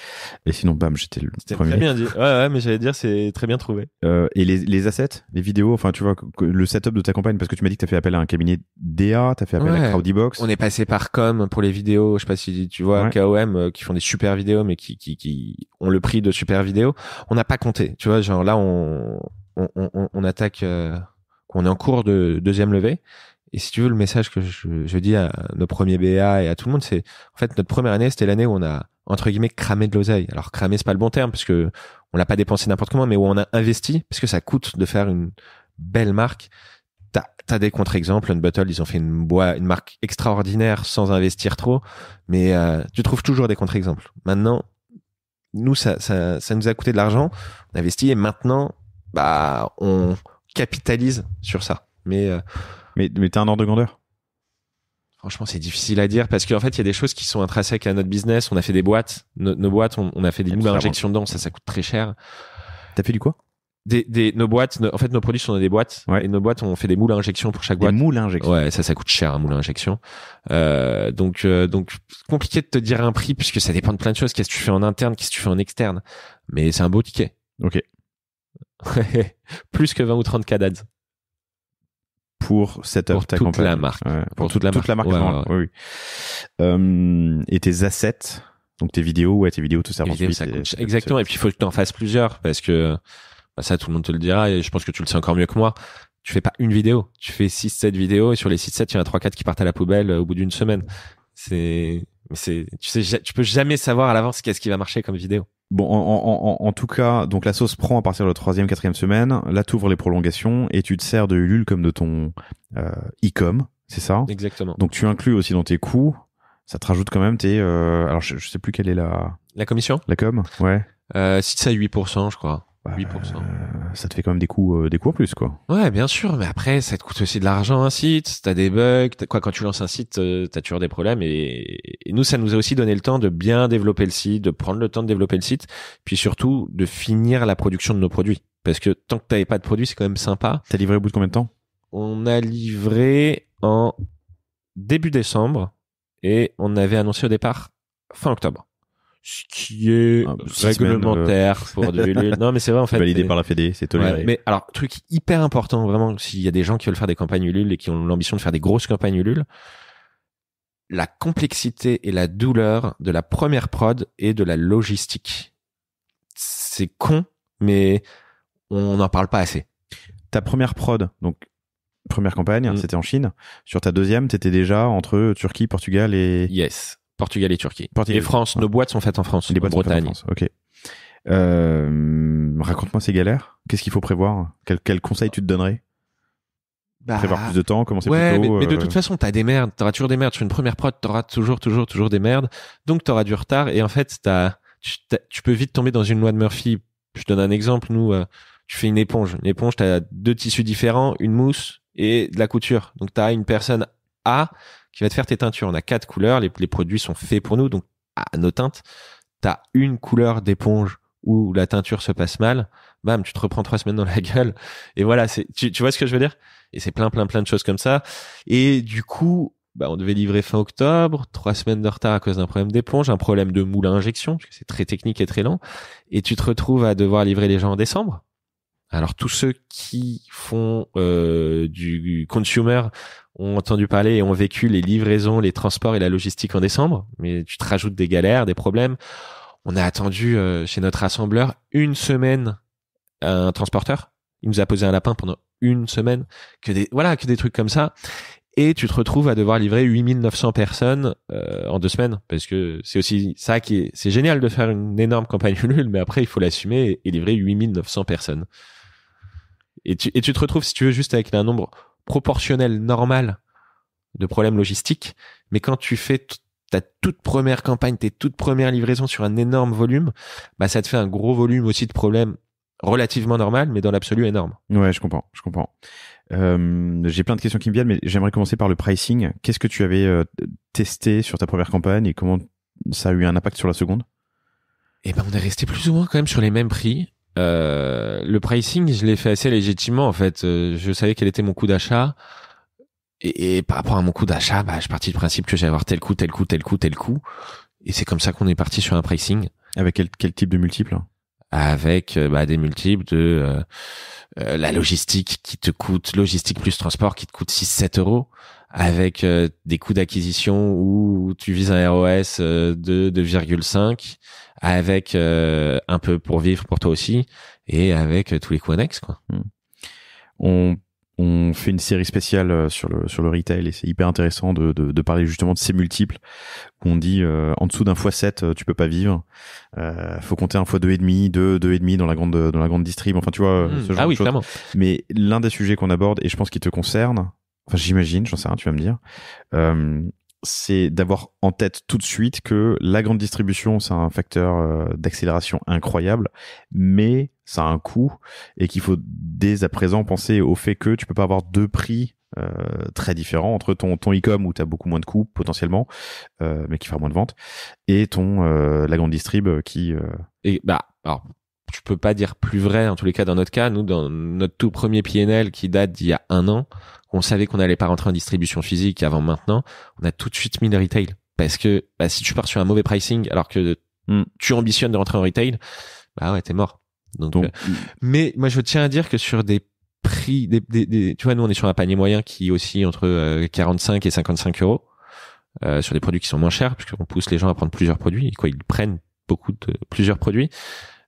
Et sinon, bam, j'étais le C'était premier. très bien dit. Ouais, mais j'allais dire, c'est très bien trouvé. Et les assets, les vidéos, enfin, tu vois, le setup de ta campagne, parce que tu m'as dit que t'as fait appel à un cabinet DA, t'as fait appel à Crowdybox. On est passé par Com pour les vidéos. Je sais pas si tu vois, KOM, qui font des super vidéos, mais qui ont le prix de super vidéos. On n'a pas compté. Tu vois, genre là, on attaque, on est en cours de 2e levée. Et si tu veux, le message que je dis à nos premiers BA et à tout le monde, c'est, en fait, notre première année, c'était l'année où on a, entre guillemets, cramé de l'oseille. Alors, cramer, c'est pas le bon terme, parce que on l'a pas dépensé n'importe comment, mais où on a investi, parce que ça coûte de faire une belle marque. T'as des contre-exemples. Unbottled, ils ont fait une marque extraordinaire sans investir trop, mais tu trouves toujours des contre-exemples. Maintenant, nous, ça nous a coûté de l'argent, on investit, et maintenant, on capitalise sur ça. Mais t'as un ordre de grandeur? Franchement, c'est difficile à dire parce qu'en fait, il y a des choses qui sont intrinsèques à notre business. On a fait des boîtes, nos boîtes, on a fait des moules à injection dedans, ça coûte très cher. T'as fait du quoi? Nos boîtes, en fait, nos produits sont dans des boîtes, et nos boîtes, on fait des moules à injection pour chaque boîte. Des moules à injection. Ouais, ça coûte cher, un moule à injection. Donc, compliqué de te dire un prix puisque ça dépend de plein de choses. Qu'est-ce que tu fais en interne, qu'est-ce que tu fais en externe. Mais c'est un beau ticket. Ok. Plus que 20 ou 30 cas d'ads. Pour setup pour ta toute campagne. La marque. Ouais, pour toute la marque. Oui. Et tes assets, donc tes vidéos, te servent ensuite. Ça coûte exactement. Et puis il faut que tu en fasses plusieurs parce que ça, tout le monde te le dira et je pense que tu le sais encore mieux que moi. Tu fais pas une vidéo, tu fais 6-7 vidéos et sur les 6-7, il y en a 3-4 qui partent à la poubelle au bout d'une semaine. Tu peux jamais savoir à l'avance qu'est-ce qui va marcher comme vidéo. Bon, en tout cas, donc la sauce prend à partir de la 3e, 4e semaine. Là, t'ouvres les prolongations et tu te sers de Ulule comme de ton e-com, c'est ça? Exactement. Donc tu inclus aussi dans tes coûts, ça te rajoute quand même tes... alors je sais plus quelle est la commission? La com, ouais. Si c'est à 8%, je crois. 8%. Ça te fait quand même des coûts en plus, quoi. Ouais, bien sûr, mais après, ça te coûte aussi de l'argent, un site, t'as des bugs, quand tu lances un site, t'as toujours des problèmes, et nous, ça nous a aussi donné le temps de bien développer le site, de prendre le temps de développer le site, puis surtout, de finir la production de nos produits. Parce que tant que t'avais pas de produits, c'est quand même sympa. T'as livré au bout de combien de temps? On a livré en début décembre, et on avait annoncé au départ fin octobre. Ce qui est réglementaire pour du Ulule. Non, mais c'est vrai, en fait. Validé par la Fédé, c'est toléré. Ouais, mais alors, truc hyper important, vraiment, s'il y a des gens qui veulent faire des campagnes Ulule et qui ont l'ambition de faire des grosses campagnes Ulule, la complexité et la douleur de la première prod et de la logistique. C'est con, mais on n'en parle pas assez. Ta première prod, donc première campagne, c'était en Chine. Sur ta deuxième, t'étais déjà entre Turquie, Portugal et... Yes. Portugal et Turquie. Et France, nos boîtes sont faites en France, les boîtes en Bretagne. En France. Ok. Raconte-moi ces galères. Qu'est-ce qu'il faut prévoir? Quel conseil tu te donnerais? Prévoir plus de temps, commencer plus tôt. Mais de toute façon, t'as des merdes. T'auras toujours des merdes. Sur une première prod, t'auras toujours des merdes. Donc, t'auras du retard. Et en fait, tu peux vite tomber dans une loi de Murphy. Je donne un exemple. Nous, tu fais une éponge. Une éponge, t'as 2 tissus différents, une mousse et de la couture. Donc, t'as une personne A qui va te faire tes teintures. On a 4 couleurs. Les produits sont faits pour nous. Donc, à nos teintes, t'as une couleur d'éponge où la teinture se passe mal. Bam, tu te reprends 3 semaines dans la gueule. Et voilà, tu vois ce que je veux dire? Et c'est plein de choses comme ça. Et du coup, on devait livrer fin octobre, 3 semaines de retard à cause d'un problème d'éponge, un problème de moule à injection, parce que c'est très technique et très lent. Et tu te retrouves à devoir livrer les gens en décembre. Alors, tous ceux qui font du consumer ont entendu parler et ont vécu les livraisons, les transports et la logistique en décembre. Mais tu te rajoutes des galères, des problèmes. On a attendu chez notre assembleur 1 semaine un transporteur. Il nous a posé un lapin pendant 1 semaine. Que des trucs comme ça. Et tu te retrouves à devoir livrer 8900 personnes en 2 semaines. Parce que c'est aussi ça c'est génial de faire une énorme campagne Ulule, mais après, il faut l'assumer et livrer 8900 personnes. Et tu te retrouves, si tu veux, juste avec un nombre proportionnel normal de problèmes logistiques. Mais quand tu fais ta toute première campagne, tes toutes premières livraisons sur un énorme volume, bah ça te fait un gros volume aussi de problèmes relativement normal, mais dans l'absolu énorme. Ouais, je comprends. J'ai plein de questions qui me viennent, mais j'aimerais commencer par le pricing. Qu'est-ce que tu avais testé sur ta première campagne et comment ça a eu un impact sur la seconde? Et ben on est resté plus ou moins quand même sur les mêmes prix. Le pricing, je l'ai fait assez légitimement en fait. Je savais quel était mon coût d'achat. Et par rapport à mon coût d'achat, bah, je suis parti du principe que j'allais avoir tel coût. Et c'est comme ça qu'on est parti sur un pricing. Avec quel type de multiple? Avec des multiples de la logistique logistique plus transport qui te coûte 6-7 euros, avec des coûts d'acquisition où tu vises un ROS de 2,5, avec un peu pour vivre pour toi aussi, et avec tous les coûts annexes, quoi. On fait une série spéciale sur le retail et c'est hyper intéressant de parler justement de ces multiples où on dit en dessous d'un x7 tu peux pas vivre, faut compter un x2,5, 2,5 dans la grande distrib, enfin tu vois ce genre de choses. Clairement. Mais l'un des sujets qu'on aborde, et je pense qu'il te concerne, enfin j'imagine, j'en sais rien, tu vas me dire, c'est d'avoir en tête tout de suite que la grande distribution, c'est un facteur d'accélération incroyable, mais ça a un coût et qu'il faut dès à présent penser au fait que tu peux pas avoir deux prix très différents entre ton e-com où tu as beaucoup moins de coûts potentiellement, mais qui fera moins de ventes, et la grande distrib qui... Alors, tu peux pas dire plus vrai en tous les cas dans notre cas. Nous, dans notre tout premier PNL qui date d'il y a 1 an, on savait qu'on n'allait pas rentrer en distribution physique avant maintenant. On a tout de suite mis le retail. Parce que si tu pars sur un mauvais pricing alors que tu ambitionnes de rentrer en retail, bah ouais, t'es mort. Donc mais moi, je tiens à dire que sur des prix, tu vois, nous, on est sur un panier moyen qui oscille entre 45 et 55 euros sur des produits qui sont moins chers, puisqu'on pousse les gens à prendre plusieurs produits. Ils prennent plusieurs produits.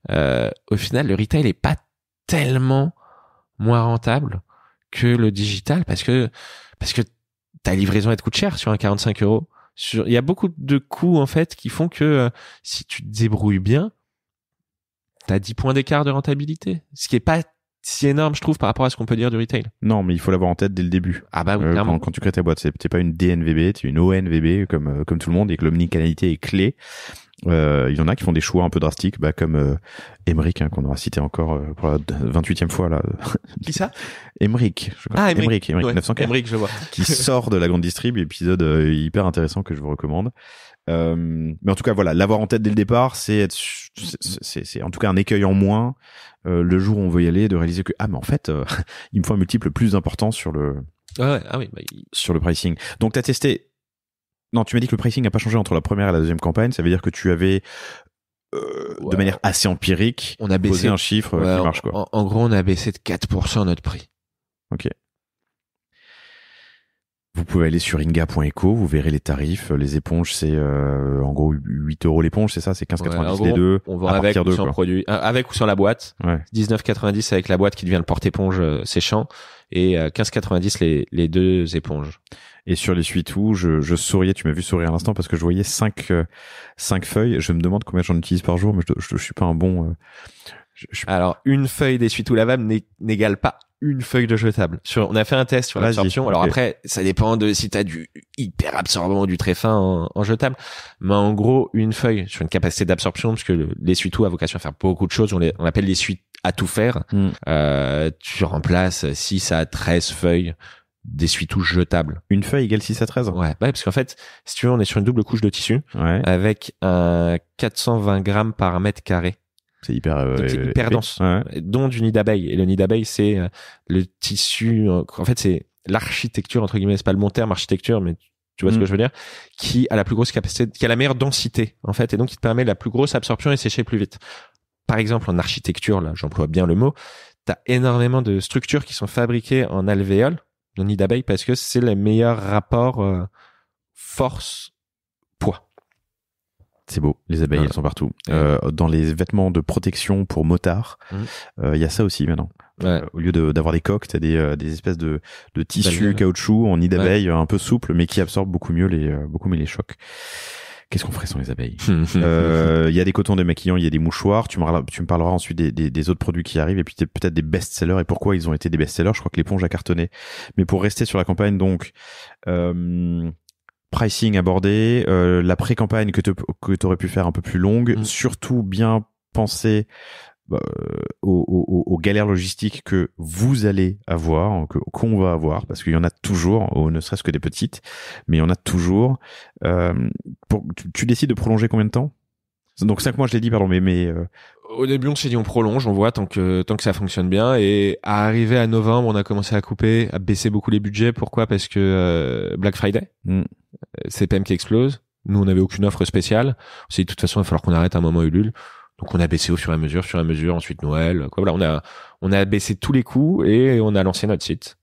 Au final, le retail est pas tellement moins rentable que le digital parce que ta livraison elle te coûte cher sur un 45 euros. Il y a beaucoup de coûts en fait qui font que si tu te débrouilles bien, t'as 10 points d'écart de rentabilité, ce qui est pas si énorme je trouve par rapport à ce qu'on peut dire du retail. Non, mais il faut l'avoir en tête dès le début. Ah bah oui, clairement. Quand tu crées ta boîte, t'es pas une DNVB, t'es une ONVB comme tout le monde, et que l'omnicanalité est clé. Il y en a qui font des choix un peu drastiques, comme Emric, qu'on aura cité encore pour la 28e fois là. Qui ça? Emric. Emric, ouais, 904. Emric, je vois. Qui sort de la grande distrib, épisode hyper intéressant que je vous recommande. Mais en tout cas, voilà, l'avoir en tête dès le départ, c'est en tout cas un écueil en moins le jour où on veut y aller, de réaliser que mais en fait, il me faut un multiple plus important sur le sur le pricing. Donc t'as testé. Non, tu m'as dit que le pricing n'a pas changé entre la première et la deuxième campagne. Ça veut dire que tu avais, de manière assez empirique, on a baissé posé un chiffre qui marche, quoi. En gros, on a baissé de 4% notre prix. Ok. Vous pouvez aller sur inga.eco, vous verrez les tarifs. Les éponges, c'est en gros 8 euros l'éponge, c'est ça? C'est 15,90 les deux. On vend avec ou sans produit. Avec ou sans la boîte. Ouais. 19,90 avec la boîte qui devient le porte-éponge séchant. Et 15,90 les deux éponges. Et sur l'essuie-tout, je souriais, tu m'as vu sourire à l'instant parce que je voyais 5 feuilles. Je me demande combien j'en utilise par jour, mais je suis pas un bon... Alors, une feuille d'essuie-tout lavable n'égale pas une feuille de jetable. On a fait un test sur l'absorption. Alors après, ça dépend de si t'as du hyper absorbant ou du très fin en jetable. Mais en gros, une feuille sur une capacité d'absorption, parce que l'essuie-tout a vocation à faire beaucoup de choses. On appelle l'essuie à tout faire. Tu remplaces 6 à 13 feuilles d'essuie-tout jetable. Une feuille égale 6 à 13? Ouais, parce qu'en fait, si tu veux, on est sur une double couche de tissu avec un 420 grammes par mètre carré. C'est hyper dense, dont du nid d'abeille. Et le nid d'abeille, c'est le tissu. En fait, c'est l'architecture entre guillemets. C'est pas le bon terme architecture, mais tu vois ce que je veux dire. Qui a la plus grosse capacité, qui a la meilleure densité en fait, et donc qui te permet la plus grosse absorption et sécher plus vite. Par exemple, en architecture, là, j'emploie bien le mot. T'as énormément de structures qui sont fabriquées en alvéole, le nid d'abeille, parce que c'est le meilleur rapport force-poids. C'est beau, les abeilles, elles sont partout. Dans les vêtements de protection pour motards, il y a ça aussi maintenant. Au lieu d'avoir des coques, t'as des espèces de tissus caoutchouc en nid d'abeille un peu souple, mais qui absorbent beaucoup mieux les chocs. Qu'est-ce qu'on ferait sans les abeilles? Il y a des cotons démaquillants, il y a des mouchoirs. Tu me parleras ensuite des autres produits qui arrivent et puis peut-être des best-sellers et pourquoi ils ont été des best-sellers. Je crois que l'éponge a cartonné. Mais pour rester sur la campagne, donc, pricing abordé, la pré-campagne que t'aurais pu faire un peu plus longue, surtout bien penser aux galères logistiques que vous allez avoir, qu'on va avoir, parce qu'il y en a toujours, ne serait-ce que des petites, mais il y en a toujours. Tu décides de prolonger combien de temps? Donc 5 mois, je l'ai dit, pardon, mais Au début, on s'est dit on prolonge, on voit tant que ça fonctionne bien. Et à arriver à novembre, on a commencé à couper, à baisser beaucoup les budgets. Pourquoi? Parce que Black Friday, CPM qui explose. Nous, on n'avait aucune offre spéciale. On s'est dit de toute façon, il va falloir qu'on arrête un moment Ulule. Donc on a baissé au fur et à mesure. Ensuite Noël, quoi. Voilà, on a baissé tous les coûts et on a lancé notre site.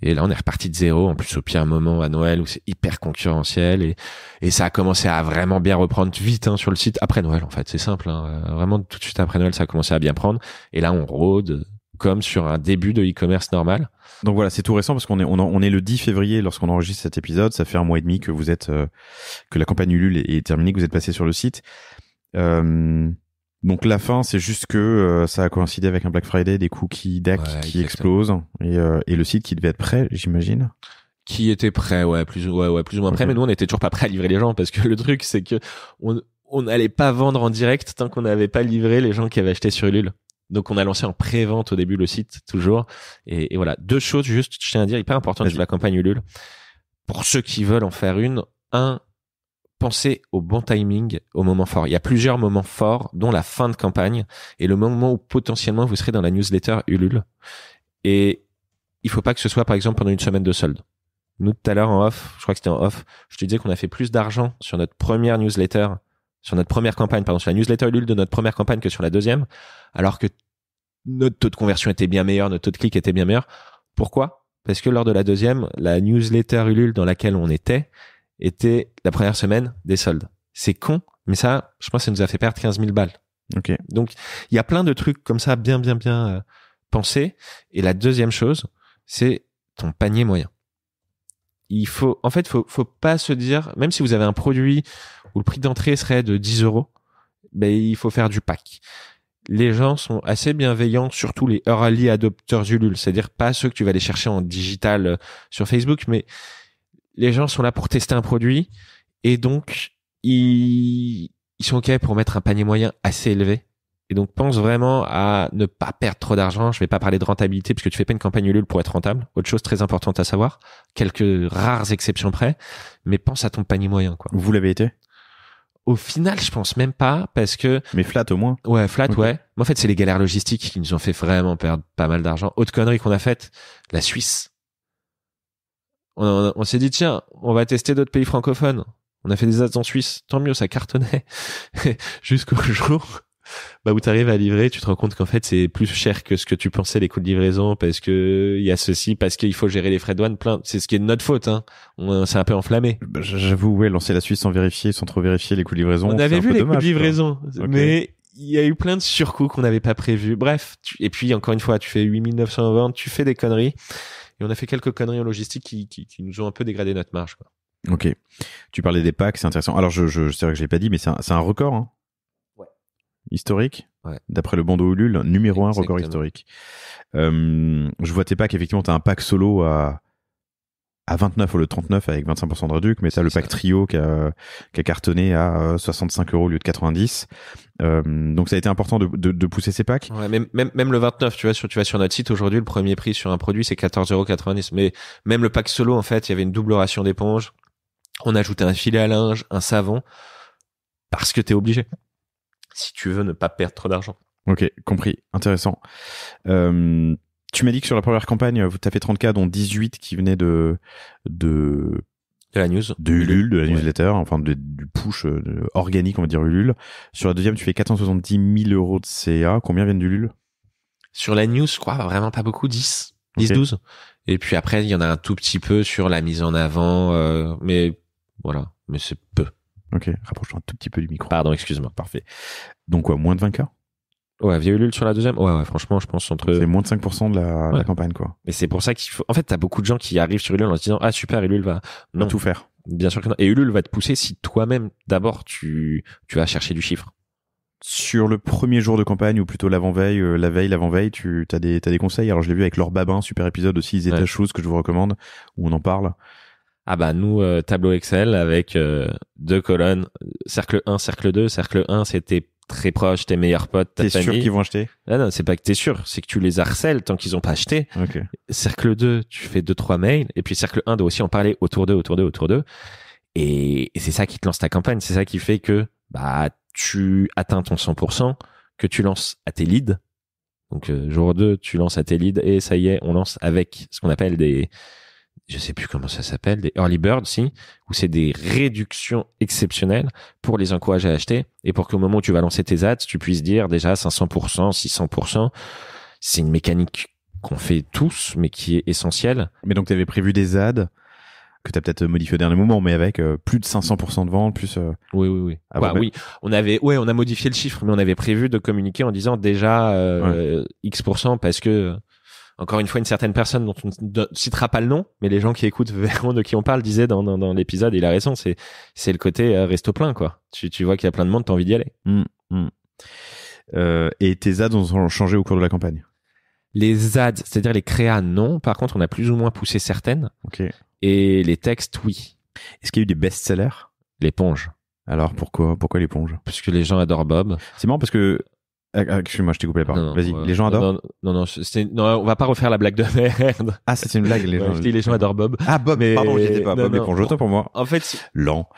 Et là, on est reparti de zéro. En plus, au pire moment à Noël où c'est hyper concurrentiel et ça a commencé à vraiment bien reprendre vite sur le site après Noël. En fait, c'est simple. Vraiment, tout de suite après Noël, ça a commencé à bien prendre. Et là, on rôde comme sur un début de e-commerce normal. Donc voilà, c'est tout récent parce qu'on est le 10 février lorsqu'on enregistre cet épisode. Ça fait 1 mois et demi que vous êtes que la campagne Ulule est terminée, que vous êtes passé sur le site. Donc la fin, c'est juste que ça a coïncidé avec un Black Friday, des coûts qui explosent et le site qui devait être prêt, j'imagine. Qui était prêt, plus ou moins prêt, mais nous on était toujours pas prêt à livrer les gens parce que le truc c'est que on n'allait pas vendre en direct tant qu'on n'avait pas livré les gens qui avaient acheté sur Ulule. Donc on a lancé en pré-vente au début le site toujours et voilà, 2 choses juste, je tiens à dire hyper importantes sur la campagne Ulule. Pour ceux qui veulent en faire une, pensez au bon timing, au moment fort. Il y a plusieurs moments forts, dont la fin de campagne et le moment où potentiellement vous serez dans la newsletter Ulule. Et il faut pas que ce soit, par exemple, pendant une semaine de solde. Nous, tout à l'heure, en off, je crois que c'était en off, je te disais qu'on a fait plus d'argent sur notre première newsletter, sur notre première campagne, sur la newsletter Ulule de notre première campagne que sur la deuxième, alors que notre taux de conversion était bien meilleur, notre taux de clic était bien meilleur. Pourquoi? Parce que lors de la deuxième, la newsletter Ulule dans laquelle on était la première semaine des soldes. C'est con, mais ça, je pense que ça nous a fait perdre 15 000 balles. Ok. Donc, il y a plein de trucs comme ça bien pensés. Et la deuxième chose, c'est ton panier moyen. Faut pas se dire, même si vous avez un produit où le prix d'entrée serait de 10 €, il faut faire du pack. Les gens sont assez bienveillants, surtout les early adopters Ulule, c'est-à-dire pas ceux que tu vas aller chercher en digital sur Facebook, mais les gens sont là pour tester un produit et donc ils sont OK pour mettre un panier moyen assez élevé. Et donc pense vraiment à ne pas perdre trop d'argent. Je vais pas parler de rentabilité parce que tu fais pas une campagne Ulule pour être rentable. Autre chose très importante à savoir, quelques rares exceptions près, mais pense à ton panier moyen, quoi. Vous l'avez été? Au final, je pense même pas parce que... Mais flat au moins. Ouais, flat, okay. Ouais. Mais en fait, c'est les galères logistiques qui nous ont fait vraiment perdre pas mal d'argent. Autre connerie qu'on a faite, la Suisse. On s'est dit, tiens, on va tester d'autres pays francophones. On a fait des ads en Suisse. Tant mieux, ça cartonnait. Jusqu'au jour où t'arrives à livrer, tu te rends compte qu'en fait, c'est plus cher que ce que tu pensais, les coûts de livraison, parce que il y a ceci, parce qu'il faut gérer les frais de douane, c'est ce qui est de notre faute, On s'est un peu enflammé. J'avoue, lancer la Suisse sans trop vérifier les coûts de livraison. On avait vu les coûts de livraison, okay. Mais il y a eu plein de surcoûts qu'on n'avait pas prévus. Bref, et puis encore une fois, tu fais 8 900 ventes, tu fais des conneries. Et on a fait quelques conneries en logistique qui nous ont un peu dégradé notre marge, quoi. Ok. Tu parlais des packs, c'est intéressant. Alors, c'est vrai que je l'ai pas dit, mais c'est un record, hein. Ouais. Historique. Ouais. D'après le bandeau Ulule, numéro 1 record historique. Je vois tes packs, effectivement, t'as un pack solo à 29 au lieu de 39 avec 25% de réduc, mais t'as le pack trio qui a cartonné à 65 € au lieu de 90. Donc ça a été important de pousser ces packs. Ouais, même le 29, tu vas sur notre site aujourd'hui, le premier prix sur un produit c'est 14,90 €. Mais même le pack solo, en fait, il y avait une double ration d'éponge. On a ajouté un filet à linge, un savon, parce que t'es obligé. Si tu veux ne pas perdre trop d'argent. Ok, compris. Intéressant. Tu m'as dit que sur la première campagne, t'as fait 30K, dont 18 qui venaient de la news. De Ulule, de la newsletter, enfin du push organique, on va dire Ulule. Sur la deuxième, tu fais 470 000 € de CA. Combien viennent d'Ulule? Sur la news, je crois, vraiment pas beaucoup, 10, 12. Et puis après, il y en a un tout petit peu sur la mise en avant, mais voilà, mais c'est peu. Ok, rapproche-toi un tout petit peu du micro. Pardon, excuse-moi. Parfait. Donc quoi, moins de 20K? Ouais, via Ulule sur la deuxième. Ouais, franchement, je pense c'est moins de 5% de la campagne, quoi. Mais c'est pour ça qu'il faut, en fait, t'as beaucoup de gens qui arrivent sur Ulule en se disant, ah, super, Ulule va tout faire. Bien sûr que non. Et Ulule va te pousser si toi-même, d'abord, tu vas chercher du chiffre. Sur le premier jour de campagne, ou plutôt l'avant-veille, l'avant-veille, t'as des conseils? Alors, je l'ai vu avec Laure Babin, super épisode aussi, Zeta Shoes, que je vous recommande, où on en parle. Ah bah nous, tableau Excel avec 2 colonnes, cercle 1, cercle 2. Cercle 1, c'était très proche, tes meilleurs potes, ta T'es famille. sûr qu'ils vont acheter? Ah non, c'est pas que t'es sûr, c'est que tu les harcèles tant qu'ils ont pas acheté. Ok. Cercle 2, tu fais 2-3 mails, et puis cercle 1 doit aussi en parler autour d'eux. Et c'est ça qui te lance ta campagne, c'est ça qui fait que bah tu atteins ton 100%, que tu lances à tes leads. Donc jour 2, tu lances à tes leads et ça y est, on lance avec ce qu'on appelle des, je sais plus comment ça s'appelle, des early birds, si, où c'est des réductions exceptionnelles pour les encourager à acheter et pour qu'au moment où tu vas lancer tes ads, tu puisses dire déjà 500%, 600%. C'est une mécanique qu'on fait tous, mais qui est essentielle. Mais donc, t'avais prévu des ads que t'as peut-être modifié au dernier moment, mais avec plus de 500% de vente, plus... Oui. Ah Bah, ouais, oui, on a modifié le chiffre, mais on avait prévu de communiquer en disant déjà X% parce que encore une fois, une certaine personne dont on ne citera pas le nom, mais les gens qui écoutent verront de qui on parle, disait dans l'épisode, et il a raison, c'est le côté resto plein, quoi. Tu vois qu'il y a plein de monde, t'as envie d'y aller. Et tes ads ont changé au cours de la campagne? Les ads, c'est-à-dire les créas, non. Par contre, on a plus ou moins poussé certaines. Ok. Et les textes, oui. Est-ce qu'il y a eu des best-sellers? L'éponge. Alors, pourquoi l'éponge? Parce que les gens adorent Bob. C'est marrant parce que... excuse-moi, je t'ai coupé la parole. Vas-y, les gens adorent? Non, on va pas refaire la blague de merde. Ah, c'est une blague, les gens adorent Bob. Ah, Bob, mais... pardon, j'y étais pas. Non, Bob l'éponge, autant pour moi. En fait, lent.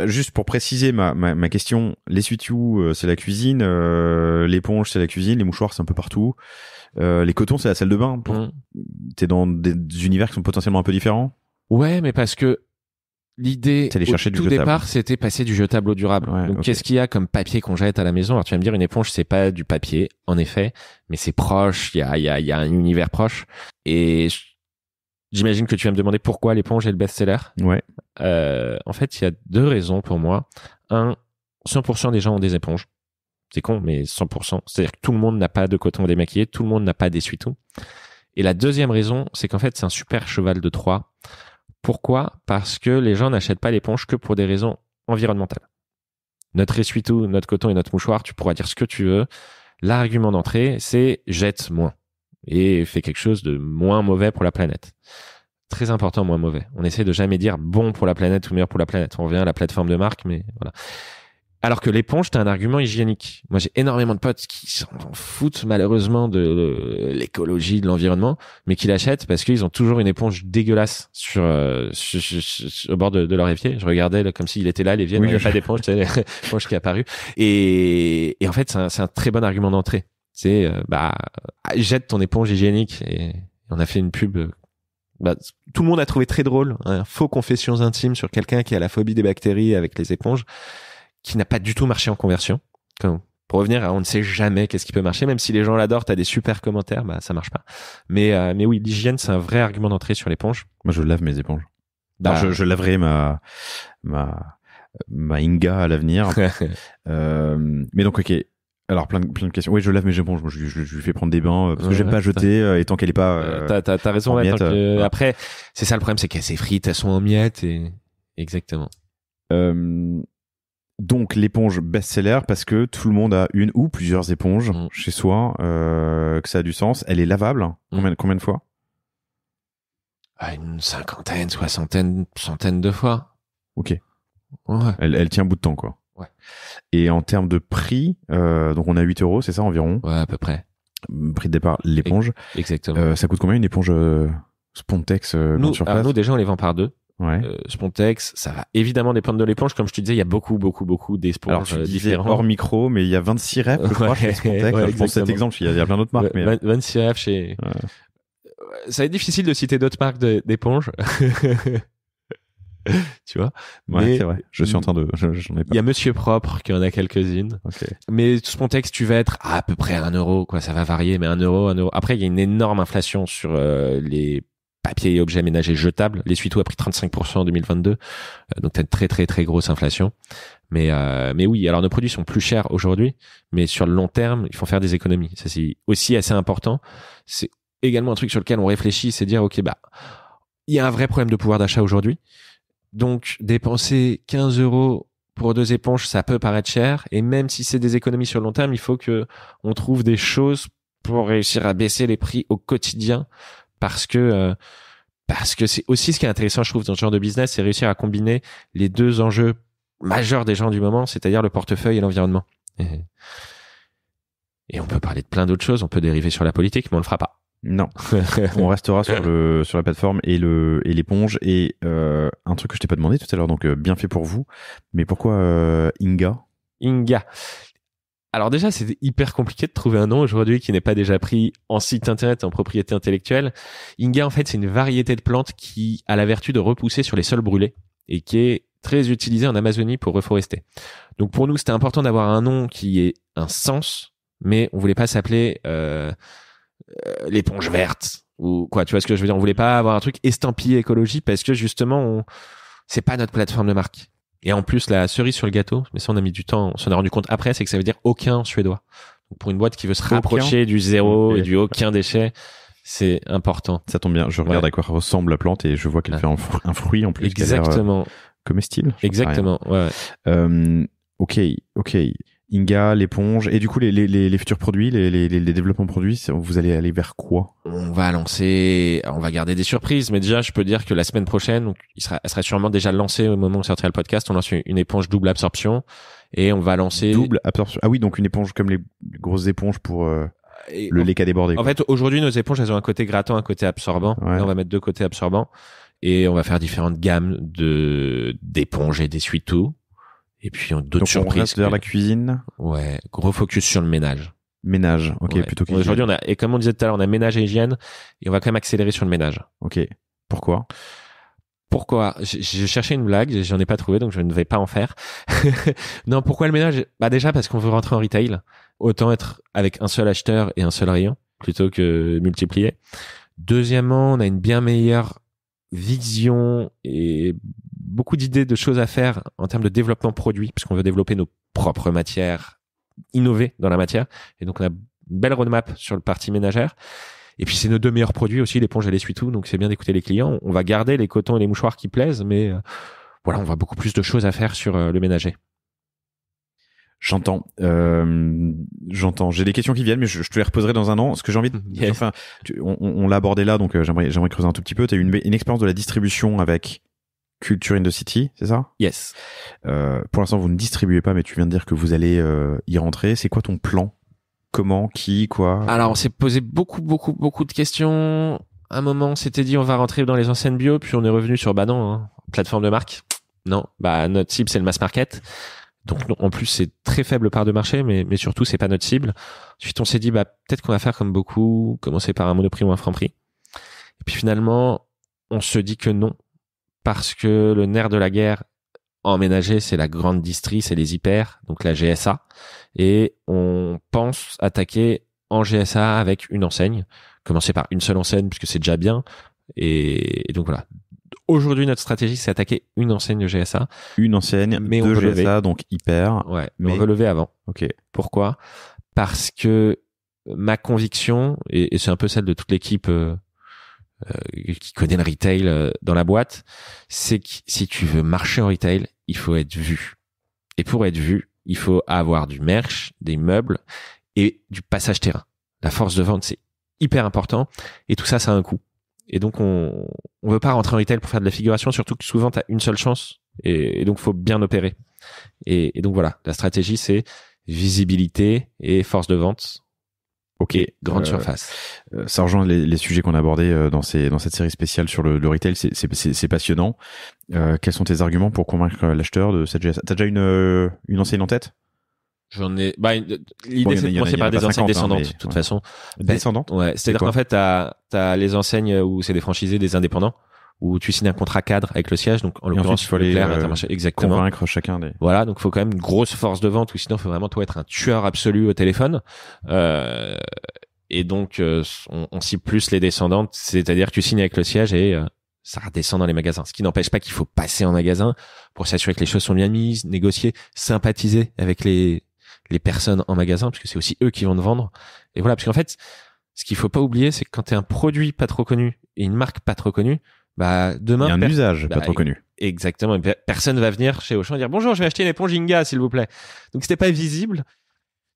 Juste pour préciser ma question, l'essuie-tout, c'est la cuisine, l'éponge, c'est la cuisine, les mouchoirs, c'est un peu partout, les cotons, c'est la salle de bain. T'es dans des univers qui sont potentiellement un peu différents? Ouais, mais parce que l'idée au tout départ, c'était passer du jetable au durable. Ouais, donc, qu'est-ce qu'il y a comme papier qu'on jette à la maison? Alors, tu vas me dire, une éponge, c'est pas du papier, en effet, mais c'est proche, il y a un univers proche. Et j'imagine que tu vas me demander pourquoi l'éponge est le best-seller. Ouais. En fait, il y a 2 raisons pour moi. 100% des gens ont des éponges. C'est con, mais 100%. C'est-à-dire que tout le monde n'a pas de coton démaquillé, tout le monde n'a pas d'essuie-tout. Et la deuxième raison, c'est qu'en fait, c'est un super cheval de Troie. Pourquoi? Parce que les gens n'achètent pas l'éponge que pour des raisons environnementales. Notre essuie-tout, notre coton et notre mouchoir, tu pourras dire ce que tu veux. L'argument d'entrée, c'est jette moins et fais quelque chose de moins mauvais pour la planète. Très important, moins mauvais. On essaie de jamais dire bon pour la planète ou meilleur pour la planète. On revient à la plateforme de marque, mais voilà. Alors que l'éponge, t'as un argument hygiénique. Moi, j'ai énormément de potes qui s'en foutent malheureusement de l'écologie, de l'environnement, mais qui l'achètent parce qu'ils ont toujours une éponge dégueulasse au bord de leur évier. Je regardais là, comme s'il était là, l'évier, il n'y avait pas d'éponge, c'est l'éponge qui est apparue. Et en fait, c'est un très bon argument d'entrée. C'est jette ton éponge hygiénique. Et on a fait une pub. Tout le monde a trouvé très drôle, hein, faux confessions intimes sur quelqu'un qui a la phobie des bactéries avec les éponges, qui n'a pas du tout marché en conversion. Pour revenir à on ne sait jamais qu'est-ce qui peut marcher, même si les gens l'adorent, t'as des super commentaires, ça marche pas. Mais oui, l'hygiène, c'est un vrai argument d'entrée sur l'éponge. Moi, je lave mes éponges. Alors, je laverai ma Inga à l'avenir. Mais donc, ok. Alors, plein de questions. Oui, je lave mes éponges. Moi, je lui fais prendre des bains parce que j'aime pas jeter et tant qu'elle est pas. T'as raison. Miettes, après, c'est ça le problème, c'est qu'elles s'effritent, elles sont en miettes et exactement. Donc l'éponge best-seller parce que tout le monde a une ou plusieurs éponges chez soi, que ça a du sens. Elle est lavable. Combien de fois? Une 50aine, 60aine, 100aine de fois. Ok. Ouais. Elle tient un bout de temps, quoi. Ouais. Et en termes de prix, donc on a 8 €, c'est ça environ? Ouais, à peu près. Prix de départ, l'éponge. Exactement. Ça coûte combien une éponge Spontex grande surface? Nous déjà on les vend par 2. Ouais. Spontex, ça va évidemment dépendre de l'éponge. Comme je te disais, il y a beaucoup d'éponges différentes. Hors micro, mais il y a 26 refs, je crois, chez Spontex. Je prends cet exemple, il y a plein d'autres marques. Mais... 26 refs chez... Ouais. Ça va être difficile de citer d'autres marques d'éponges. Tu vois? Ouais, mais c'est vrai. Je suis en train de... J'en ai pas. Il y a Monsieur Propre qui en a quelques-unes. Okay. Mais Spontex, tu vas être à peu près à 1 €, quoi. Ça va varier, mais 1 €. Après, il y a une énorme inflation sur les papiers et objets ménagers jetables. L'essuie-tout a pris 35% en 2022. Donc, t'as une très, très, très grosse inflation. Mais oui, alors nos produits sont plus chers aujourd'hui, mais sur le long terme, il faut faire des économies. Ça, c'est aussi assez important. C'est également un truc sur lequel on réfléchit, c'est dire, OK, il y a un vrai problème de pouvoir d'achat aujourd'hui. Donc, dépenser 15 € pour 2 éponges, ça peut paraître cher. Et même si c'est des économies sur le long terme, il faut que on trouve des choses pour réussir à baisser les prix au quotidien. Parce que Parce que c'est aussi ce qui est intéressant, je trouve, dans ce genre de business, c'est réussir à combiner les deux enjeux majeurs des gens du moment, c'est-à-dire le portefeuille et l'environnement. Et on peut parler de plein d'autres choses, on peut dériver sur la politique, mais on le fera pas. Non, on restera sur la plateforme et l'éponge. Et un truc que je t'ai pas demandé tout à l'heure, donc bien fait pour vous. Mais pourquoi Inga? Inga. Alors déjà, c'est hyper compliqué de trouver un nom aujourd'hui qui n'est pas déjà pris en site internet et en propriété intellectuelle. Inga, en fait, c'est une variété de plantes qui a la vertu de repousser sur les sols brûlés et qui est très utilisée en Amazonie pour reforester. Donc pour nous, c'était important d'avoir un nom qui ait un sens, mais on voulait pas s'appeler l'éponge verte ou quoi. Tu vois ce que je veux dire? On voulait pas avoir un truc estampillé écologie parce que justement, c'est pas notre plateforme de marque. Et en plus, la cerise sur le gâteau, mais ça on a mis du temps, on s'en est rendu compte après, c'est que ça veut dire aucun suédois. Donc pour une boîte qui veut se rapprocher du zéro et du aucun déchet, c'est important. Ça tombe bien, je regarde à quoi ressemble la plante et je vois qu'elle fait un fruit en plus. Exactement. Qui a l'air, comestible. Exactement, ouais. Ok. Inga, l'éponge, et du coup les futurs produits, les développements produits, vous allez aller vers quoi? On va garder des surprises, mais déjà je peux dire que la semaine prochaine, donc elle sera sûrement déjà lancée au moment où sortira le podcast. On lance une éponge double absorption et on va lancer double absorption. Ah oui, donc une éponge comme les grosses éponges pour le lait qui a débordé. En fait, aujourd'hui nos éponges elles ont un côté grattant, un côté absorbant. Ouais. Là, on va mettre deux côtés absorbants et on va faire différentes gammes d'éponges et d'essuie-tout. Et puis d'autres surprises. Donc on reste vers la cuisine. Ouais, gros focus sur le ménage. Ménage, ok, ouais. Plutôt qu'hygiène. Aujourd'hui, et comme on disait tout à l'heure, on a ménage et hygiène, et on va quand même accélérer sur le ménage. Ok. Pourquoi? J'ai cherché une blague, j'en ai pas trouvé, donc je ne vais pas en faire. Non, pourquoi le ménage? Bah déjà parce qu'on veut rentrer en retail. Autant être avec un seul acheteur et un seul rayon, plutôt que multiplier. Deuxièmement, on a une bien meilleure vision et beaucoup d'idées de choses à faire en termes de développement produit, puisqu'on veut développer nos propres matières, innover dans la matière. Et donc, on a une belle roadmap sur le parti ménagère. Et puis, c'est nos deux meilleurs produits aussi, l'éponge et l'essuie-tout. Donc, c'est bien d'écouter les clients. On va garder les cotons et les mouchoirs qui plaisent, mais voilà, on voit beaucoup plus de choses à faire sur le ménager. J'entends. J'ai des questions qui viennent, mais je te les reposerai dans un an. Ce que j'ai envie de, enfin, on l'a abordé là, donc j'aimerais creuser un tout petit peu. Tu as eu une expérience de la distribution avec Culture in the City, c'est ça? Yes. Pour l'instant, vous ne distribuez pas, mais tu viens de dire que vous allez y rentrer. C'est quoi ton plan? Comment? Qui? Quoi? Alors, on s'est posé beaucoup de questions. À un moment, on s'était dit on va rentrer dans les enseignes bio, puis on est revenu sur plateforme de marque. Non, notre cible c'est le mass market. Donc en plus c'est très faible part de marché, mais surtout c'est pas notre cible. Ensuite on s'est dit peut-être qu'on va faire comme beaucoup, commencer par un Monoprix ou un Franprix. Et puis finalement on se dit que non, parce que le nerf de la guerre en ménager c'est la grande distri, c'est les hyper, donc la GSA, et on pense attaquer en GSA avec une enseigne, commencer par une seule enseigne puisque c'est déjà bien, et donc voilà. Aujourd'hui, notre stratégie, c'est attaquer une enseigne de GSA. Une enseigne de GSA, donc hyper. Ouais, mais on veut lever avant. Ok. Pourquoi? Parce que ma conviction, et c'est un peu celle de toute l'équipe qui connaît le retail dans la boîte, c'est que si tu veux marcher en retail, il faut être vu. Et pour être vu, il faut avoir du merch, des meubles et du passage terrain. La force de vente, c'est hyper important. Et tout ça, ça a un coût. Et donc, on veut pas rentrer en retail pour faire de la figuration, surtout que souvent, tu as une seule chance. Et donc, faut bien opérer. Et donc, voilà. La stratégie, c'est visibilité et force de vente. Ok, grande surface. Ça rejoint les sujets qu'on a abordés dans cette série spéciale sur le retail. C'est passionnant. Quels sont tes arguments pour convaincre l'acheteur de cette GSA? T'as déjà une enseigne en tête? J'en ai. L'idée c'est de commencer par des enseignes descendantes. De toute façon. Descendantes. Ouais. C'est-à-dire qu'en fait, t'as les enseignes où c'est des franchisés, des indépendants, où tu signes un contrat cadre avec le siège. Donc en l'occurrence, il faut aller exactement. Convaincre chacun des. Voilà. Donc il faut quand même une grosse force de vente, ou sinon, il faut vraiment toi être un tueur absolu au téléphone. Et donc on cible plus les descendantes, c'est-à-dire que tu signes avec le siège et ça redescend dans les magasins. Ce qui n'empêche pas qu'il faut passer en magasin pour s'assurer que les choses sont bien mises, négocier, sympathiser avec les personnes en magasin, parce que c'est aussi eux qui vont te vendre. Et voilà, parce qu'en fait, ce qu'il faut pas oublier, c'est que quand t'es un produit pas trop connu et une marque pas trop connue, demain... Il y a un usage pas trop connu. Exactement. Personne va venir chez Auchan et dire « Bonjour, je vais acheter une éponge Inga, s'il vous plaît. » Donc, si t'es pas visible,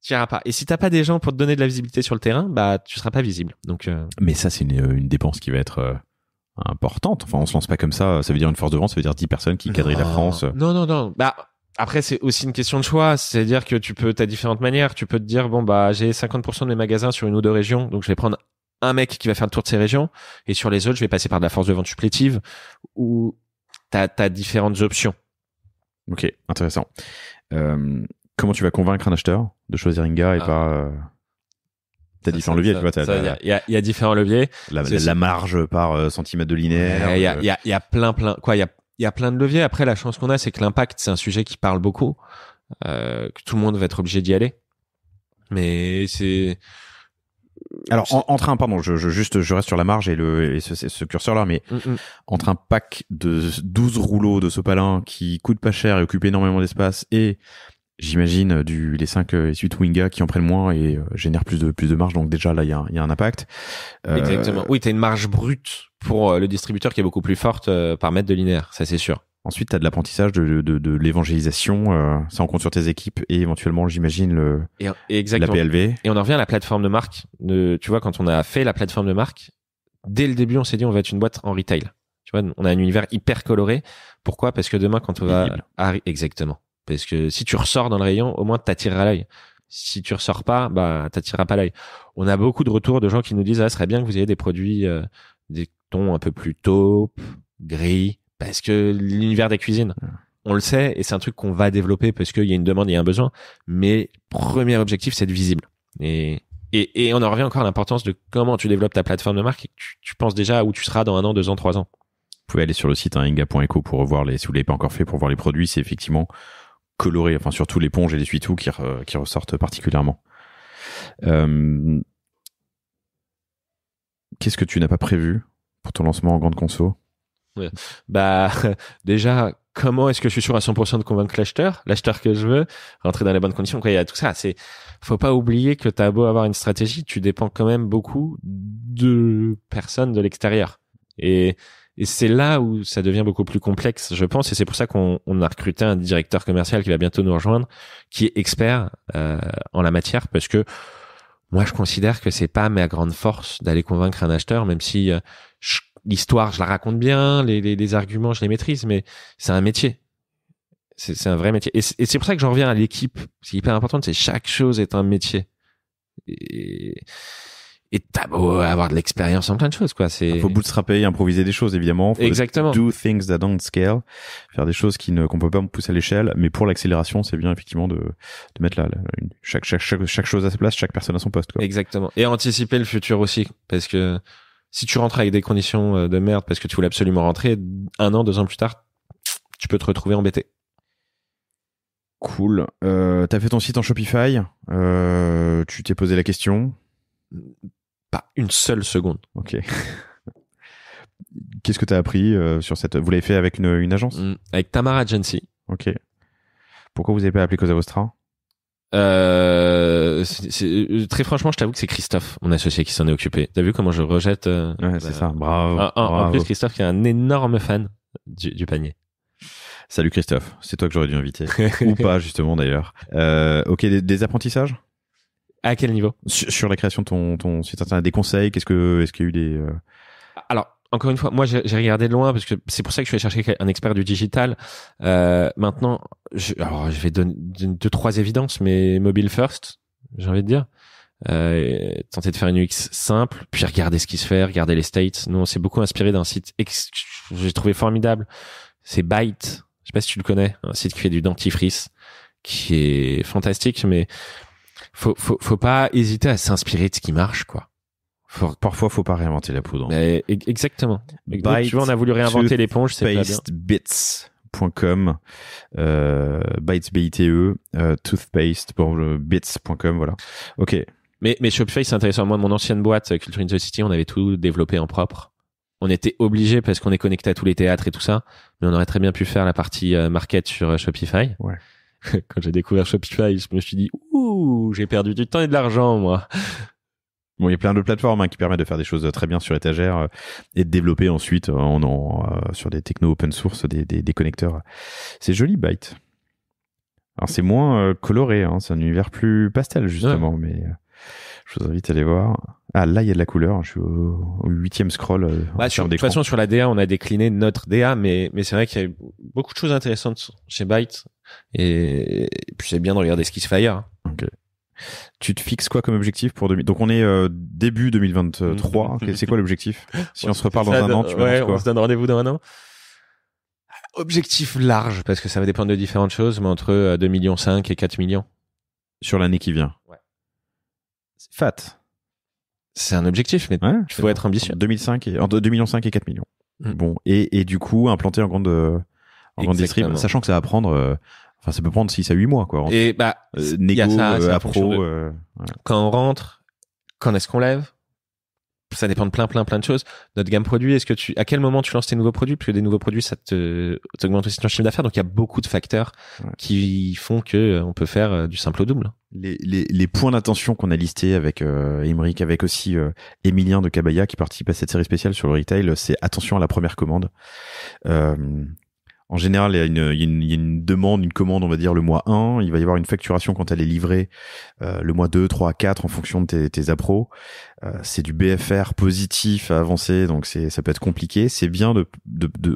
tu iras pas. Et si t'as pas des gens pour te donner de la visibilité sur le terrain, tu seras pas visible. Donc, Mais ça, c'est une dépense qui va être importante. Enfin, on se lance pas comme ça. Ça veut dire une force de vente, ça veut dire 10 personnes qui quadrillent la France. Non. Bah, après, c'est aussi une question de choix. C'est-à-dire que t'as différentes manières. Tu peux te dire, bon, bah, j'ai 50% de mes magasins sur une ou deux régions. Donc, je vais prendre un mec qui va faire le tour de ces régions. Et sur les autres, je vais passer par de la force de vente supplétive, ou t'as différentes options. Ok, intéressant. Comment tu vas convaincre un acheteur de choisir Inga et pas... T'as différents leviers, tu vois. Il y a différents leviers. La marge par centimètre de linéaire. Il y a plein, quoi. Il y a plein de leviers. Après, la chance qu'on a, c'est que l'impact, c'est un sujet qui parle beaucoup, que tout le monde va être obligé d'y aller. Mais c'est... Alors, entre un, pardon, je reste sur la marge et ce curseur-là, mais entre un pack de 12 rouleaux de sopalin qui coûte pas cher et occupe énormément d'espace et, j'imagine, les 5 essuie-tout Inga qui en prennent moins et génèrent plus de marge, donc déjà là, il y a un impact. Exactement. Oui, t'as une marge brute pour le distributeur qui est beaucoup plus forte par mètre de linéaire, ça c'est sûr. Ensuite, tu as de l'apprentissage de l'évangélisation, ça on compte sur tes équipes et éventuellement, j'imagine, la PLV. Et on en revient à la plateforme de marque. Tu vois, quand on a fait la plateforme de marque, dès le début, on s'est dit on va être une boîte en retail. Tu vois, on a un univers hyper coloré. Pourquoi ? Parce que demain, quand on va... Exactement. Parce que si tu ressors dans le rayon, au moins t'attireras l'œil. Si tu ressors pas, bah t'attireras pas l'œil. On a beaucoup de retours de gens qui nous disent ce serait bien que vous ayez des produits, des tons un peu plus taupe, gris, parce que l'univers des cuisines, on le sait, et c'est un truc qu'on va développer parce qu'il y a une demande, il y a un besoin. Mais premier objectif, c'est être visible. Et on en revient encore à l'importance de comment tu développes ta plateforme de marque et que tu penses déjà où tu seras dans 1 an, 2 ans, 3 ans. Vous pouvez aller sur le site inga.eco pour revoir si vous l'avez pas encore fait, pour voir les produits. C'est effectivement coloré, enfin surtout l'éponge et l'essuie-tout qui ressortent particulièrement. Qu'est-ce que tu n'as pas prévu pour ton lancement en grande conso ? Ouais. Bah, déjà, comment est-ce que je suis sûr à 100% de convaincre l'acheteur que je veux, rentrer dans les bonnes conditions, quoi. Il y a tout ça. Faut pas oublier que t'as beau avoir une stratégie, tu dépends quand même beaucoup de personnes de l'extérieur. Et c'est là où ça devient beaucoup plus complexe, je pense, et c'est pour ça qu'on a recruté un directeur commercial qui va bientôt nous rejoindre, qui est expert en la matière, parce que moi, je considère que c'est pas ma grande force d'aller convaincre un acheteur, même si l'histoire, je la raconte bien, les arguments, je les maîtrise, mais c'est un métier. C'est un vrai métier. Et c'est pour ça que j'en reviens à l'équipe. C'est hyper important, c'est chaque chose est un métier. Et t'as beau avoir de l'expérience en plein de choses, quoi. Faut bootstrapper, improviser des choses, évidemment. Faut Exactement. Do things that don't scale. Faire des choses qu'on peut pas pousser à l'échelle. Mais pour l'accélération, c'est bien, effectivement, de mettre chaque chose à sa place, chaque personne à son poste, quoi. Exactement. Et anticiper le futur aussi. Parce que si tu rentres avec des conditions de merde parce que tu voulais absolument rentrer, 1 an, 2 ans plus tard, tu peux te retrouver embêté. Cool. T'as fait ton site en Shopify. Tu t'es posé la question? Pas une seule seconde. Ok. Qu'est-ce que t'as appris sur cette... Vous l'avez fait avec une agence? Avec Tamara Agency. Ok. Pourquoi vous n'avez pas appelé Cosa Vostra? Très franchement, je t'avoue que c'est Christophe, mon associé, qui s'en est occupé. T'as vu comment je rejette c'est ça. Bravo. En plus, Christophe qui est un énorme fan du panier. Salut Christophe, c'est toi que j'aurais dû inviter. Ou pas, justement, d'ailleurs. Ok, des apprentissages? À quel niveau? Sur la création de ton site internet, des conseils, est-ce qu'il y a eu des... Alors, encore une fois, moi j'ai regardé de loin parce que c'est pour ça que je vais chercher un expert du digital. Maintenant, je vais donner 2-3 évidences, mais mobile first, j'ai envie de dire. Tenter de faire une UX simple, puis regarder ce qui se fait, regarder les states. Nous, on s'est beaucoup inspiré d'un site que j'ai trouvé formidable. C'est Byte. Je sais pas si tu le connais, un site qui fait du dentifrice, qui est fantastique, mais faut pas hésiter à s'inspirer de ce qui marche, quoi. Parfois, faut pas réinventer la poudre. Mais exactement. Byte, tu vois, on a voulu réinventer l'éponge, c'est pas bien. Bits.com, Bytes, B-I-T-E, toothpaste, bits.com, voilà. Ok. Mais Shopify, c'est intéressant. Moi, de mon ancienne boîte, Culture in the City, on avait tout développé en propre. On était obligé parce qu'on est connecté à tous les théâtres et tout ça, mais on aurait très bien pu faire la partie market sur Shopify. Ouais. Quand j'ai découvert Shopify, je me suis dit, j'ai perdu du temps et de l'argent, moi. Bon, il y a plein de plateformes qui permettent de faire des choses très bien sur étagère et de développer ensuite sur des techno open source des connecteurs. C'est joli, Byte. Alors c'est moins coloré, c'est un univers plus pastel justement, mais je vous invite à aller voir. Ah, là, il y a de la couleur. Je suis au 8e scroll. De toute façon, sur la DA, on a décliné notre DA, mais c'est vrai qu'il y a beaucoup de choses intéressantes chez Byte. Et puis, c'est bien de regarder ce qui se fait ailleurs. Ok. Tu te fixes quoi comme objectif pour Donc, on est début 2023. C'est quoi l'objectif? Si on se reparle dans un an, tu m'annonces quoi? On se donne rendez-vous dans un an. Objectif large, parce que ça va dépendre de différentes choses, mais entre 2,5 millions et 4 millions. Sur l'année qui vient. Ouais. C'est fat. C'est un objectif, mais il faut être ambitieux. Entre 2,5 millions et 4 millions. Bon. Et du coup, implanté en grande distrib, sachant que ça va prendre, ça peut prendre 6 à 8 mois, quoi. Et négo, appro, quand on rentre, quand est-ce qu'on lève? Ça dépend de plein de choses. Notre gamme produit, à quel moment tu lances tes nouveaux produits? Parce que des nouveaux produits, ça t'augmente aussi ton chiffre d'affaires. Donc, il y a beaucoup de facteurs qui font que on peut faire du simple au double. Les points d'attention qu'on a listés avec Aymeric, avec aussi Emilien de Cabaya qui participe à cette série spéciale sur le retail, c'est attention à la première commande. En général, il y a une demande, une commande, on va dire, le mois 1. Il va y avoir une facturation quand elle est livrée le mois 2, 3, 4 en fonction de tes appros. C'est du BFR positif à avancer, donc ça peut être compliqué. C'est bien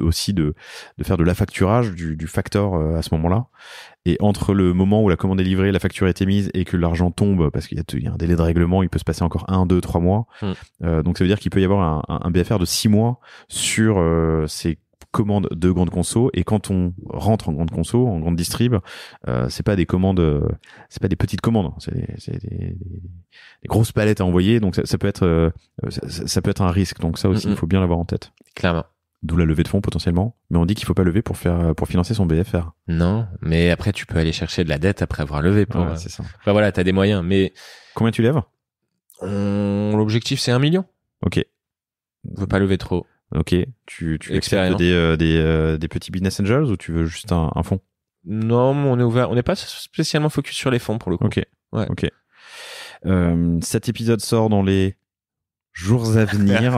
aussi de faire de l'affacturage, du factor à ce moment-là. Et entre le moment où la commande est livrée, la facture est émise et que l'argent tombe, parce qu'il y a un délai de règlement, il peut se passer encore 1, 2, 3 mois. Donc ça veut dire qu'il peut y avoir un BFR de 6 mois sur ces commandes de grande conso. Et quand on rentre en grande conso, en grande distrib, c'est pas des commandes, c'est pas des petites commandes, c'est des grosses palettes à envoyer. Donc ça peut être un risque. Donc ça aussi, il faut bien l'avoir en tête. Clairement. D'où la levée de fonds potentiellement. Mais on dit qu'il faut pas lever pour financer son BFR. Non, mais après tu peux aller chercher de la dette après avoir levé pour. C'est ça. Enfin voilà, t'as des moyens. Mais combien tu lèves? L'objectif c'est 1 million. Ok. On veut pas lever trop. Ok. Tu acceptes des petits business angels ou tu veux juste un fonds? Non, on est ouvert. On n'est pas spécialement focus sur les fonds pour le coup. Ok. Ouais. Ok. Cet épisode sort dans les jours à venir.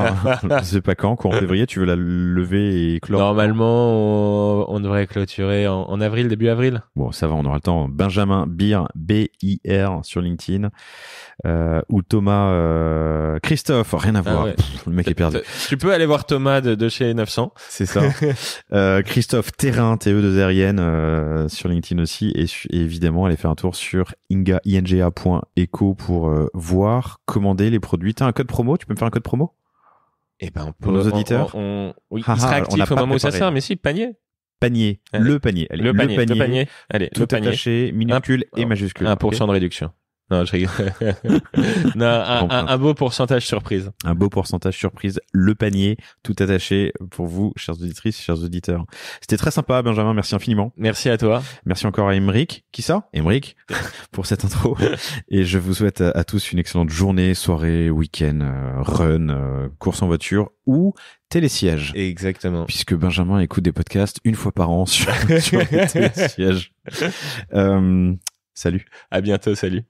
Je sais pas quand, courant février. Tu veux la lever et clore? Normalement, on devrait clôturer en avril, début avril. Bon, ça va, on aura le temps. Benjamin Bir, B-I-R sur LinkedIn. Ou Thomas Christophe, rien à voir. Ouais. Le mec est perdu. Tu peux aller voir Thomas de chez 900. C'est ça. Christophe Terrain, TE2RIN sur LinkedIn aussi. Et évidemment, allez faire un tour sur inga.eco pour voir, commander les produits. T'as un code promo? Tu peux me faire un code promo? Eh ben, pour nos auditeurs. Oui, il sera actif au moment où ça sert, mais si, panier. Panier. Allez. Le panier. Allez, le panier. Allez, tout attaché, minuscule et majuscule. 1% de réduction. Non, je rigole. Non, un beau pourcentage surprise. Un beau pourcentage surprise. Le panier, tout attaché pour vous, chères auditrices, chers auditeurs. C'était très sympa, Benjamin. Merci infiniment. Merci à toi. Merci encore à Aymeric. Qui ça? Aymeric. Pour cette intro. Et je vous souhaite à tous une excellente journée, soirée, week-end, run, course en voiture ou télésiège. Exactement. Puisque Benjamin écoute des podcasts une fois par an sur les télésièges. Salut. À bientôt. Salut.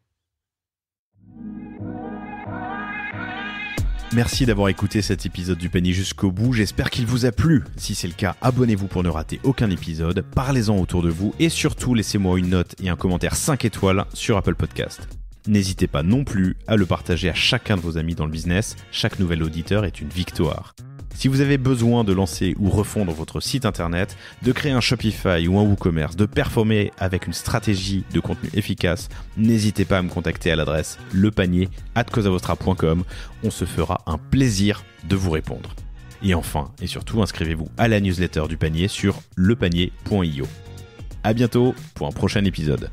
Merci d'avoir écouté cet épisode du panier jusqu'au bout, j'espère qu'il vous a plu. Si c'est le cas, abonnez-vous pour ne rater aucun épisode, parlez-en autour de vous et surtout laissez-moi une note et un commentaire 5 étoiles sur Apple Podcast. N'hésitez pas non plus à le partager à chacun de vos amis dans le business, chaque nouvel auditeur est une victoire. Si vous avez besoin de lancer ou refondre votre site internet, de créer un Shopify ou un WooCommerce, de performer avec une stratégie de contenu efficace, n'hésitez pas à me contacter à l'adresse lepanier@cosavostra.com. On se fera un plaisir de vous répondre. Et enfin, et surtout, inscrivez-vous à la newsletter du panier sur lepanier.io. À bientôt pour un prochain épisode.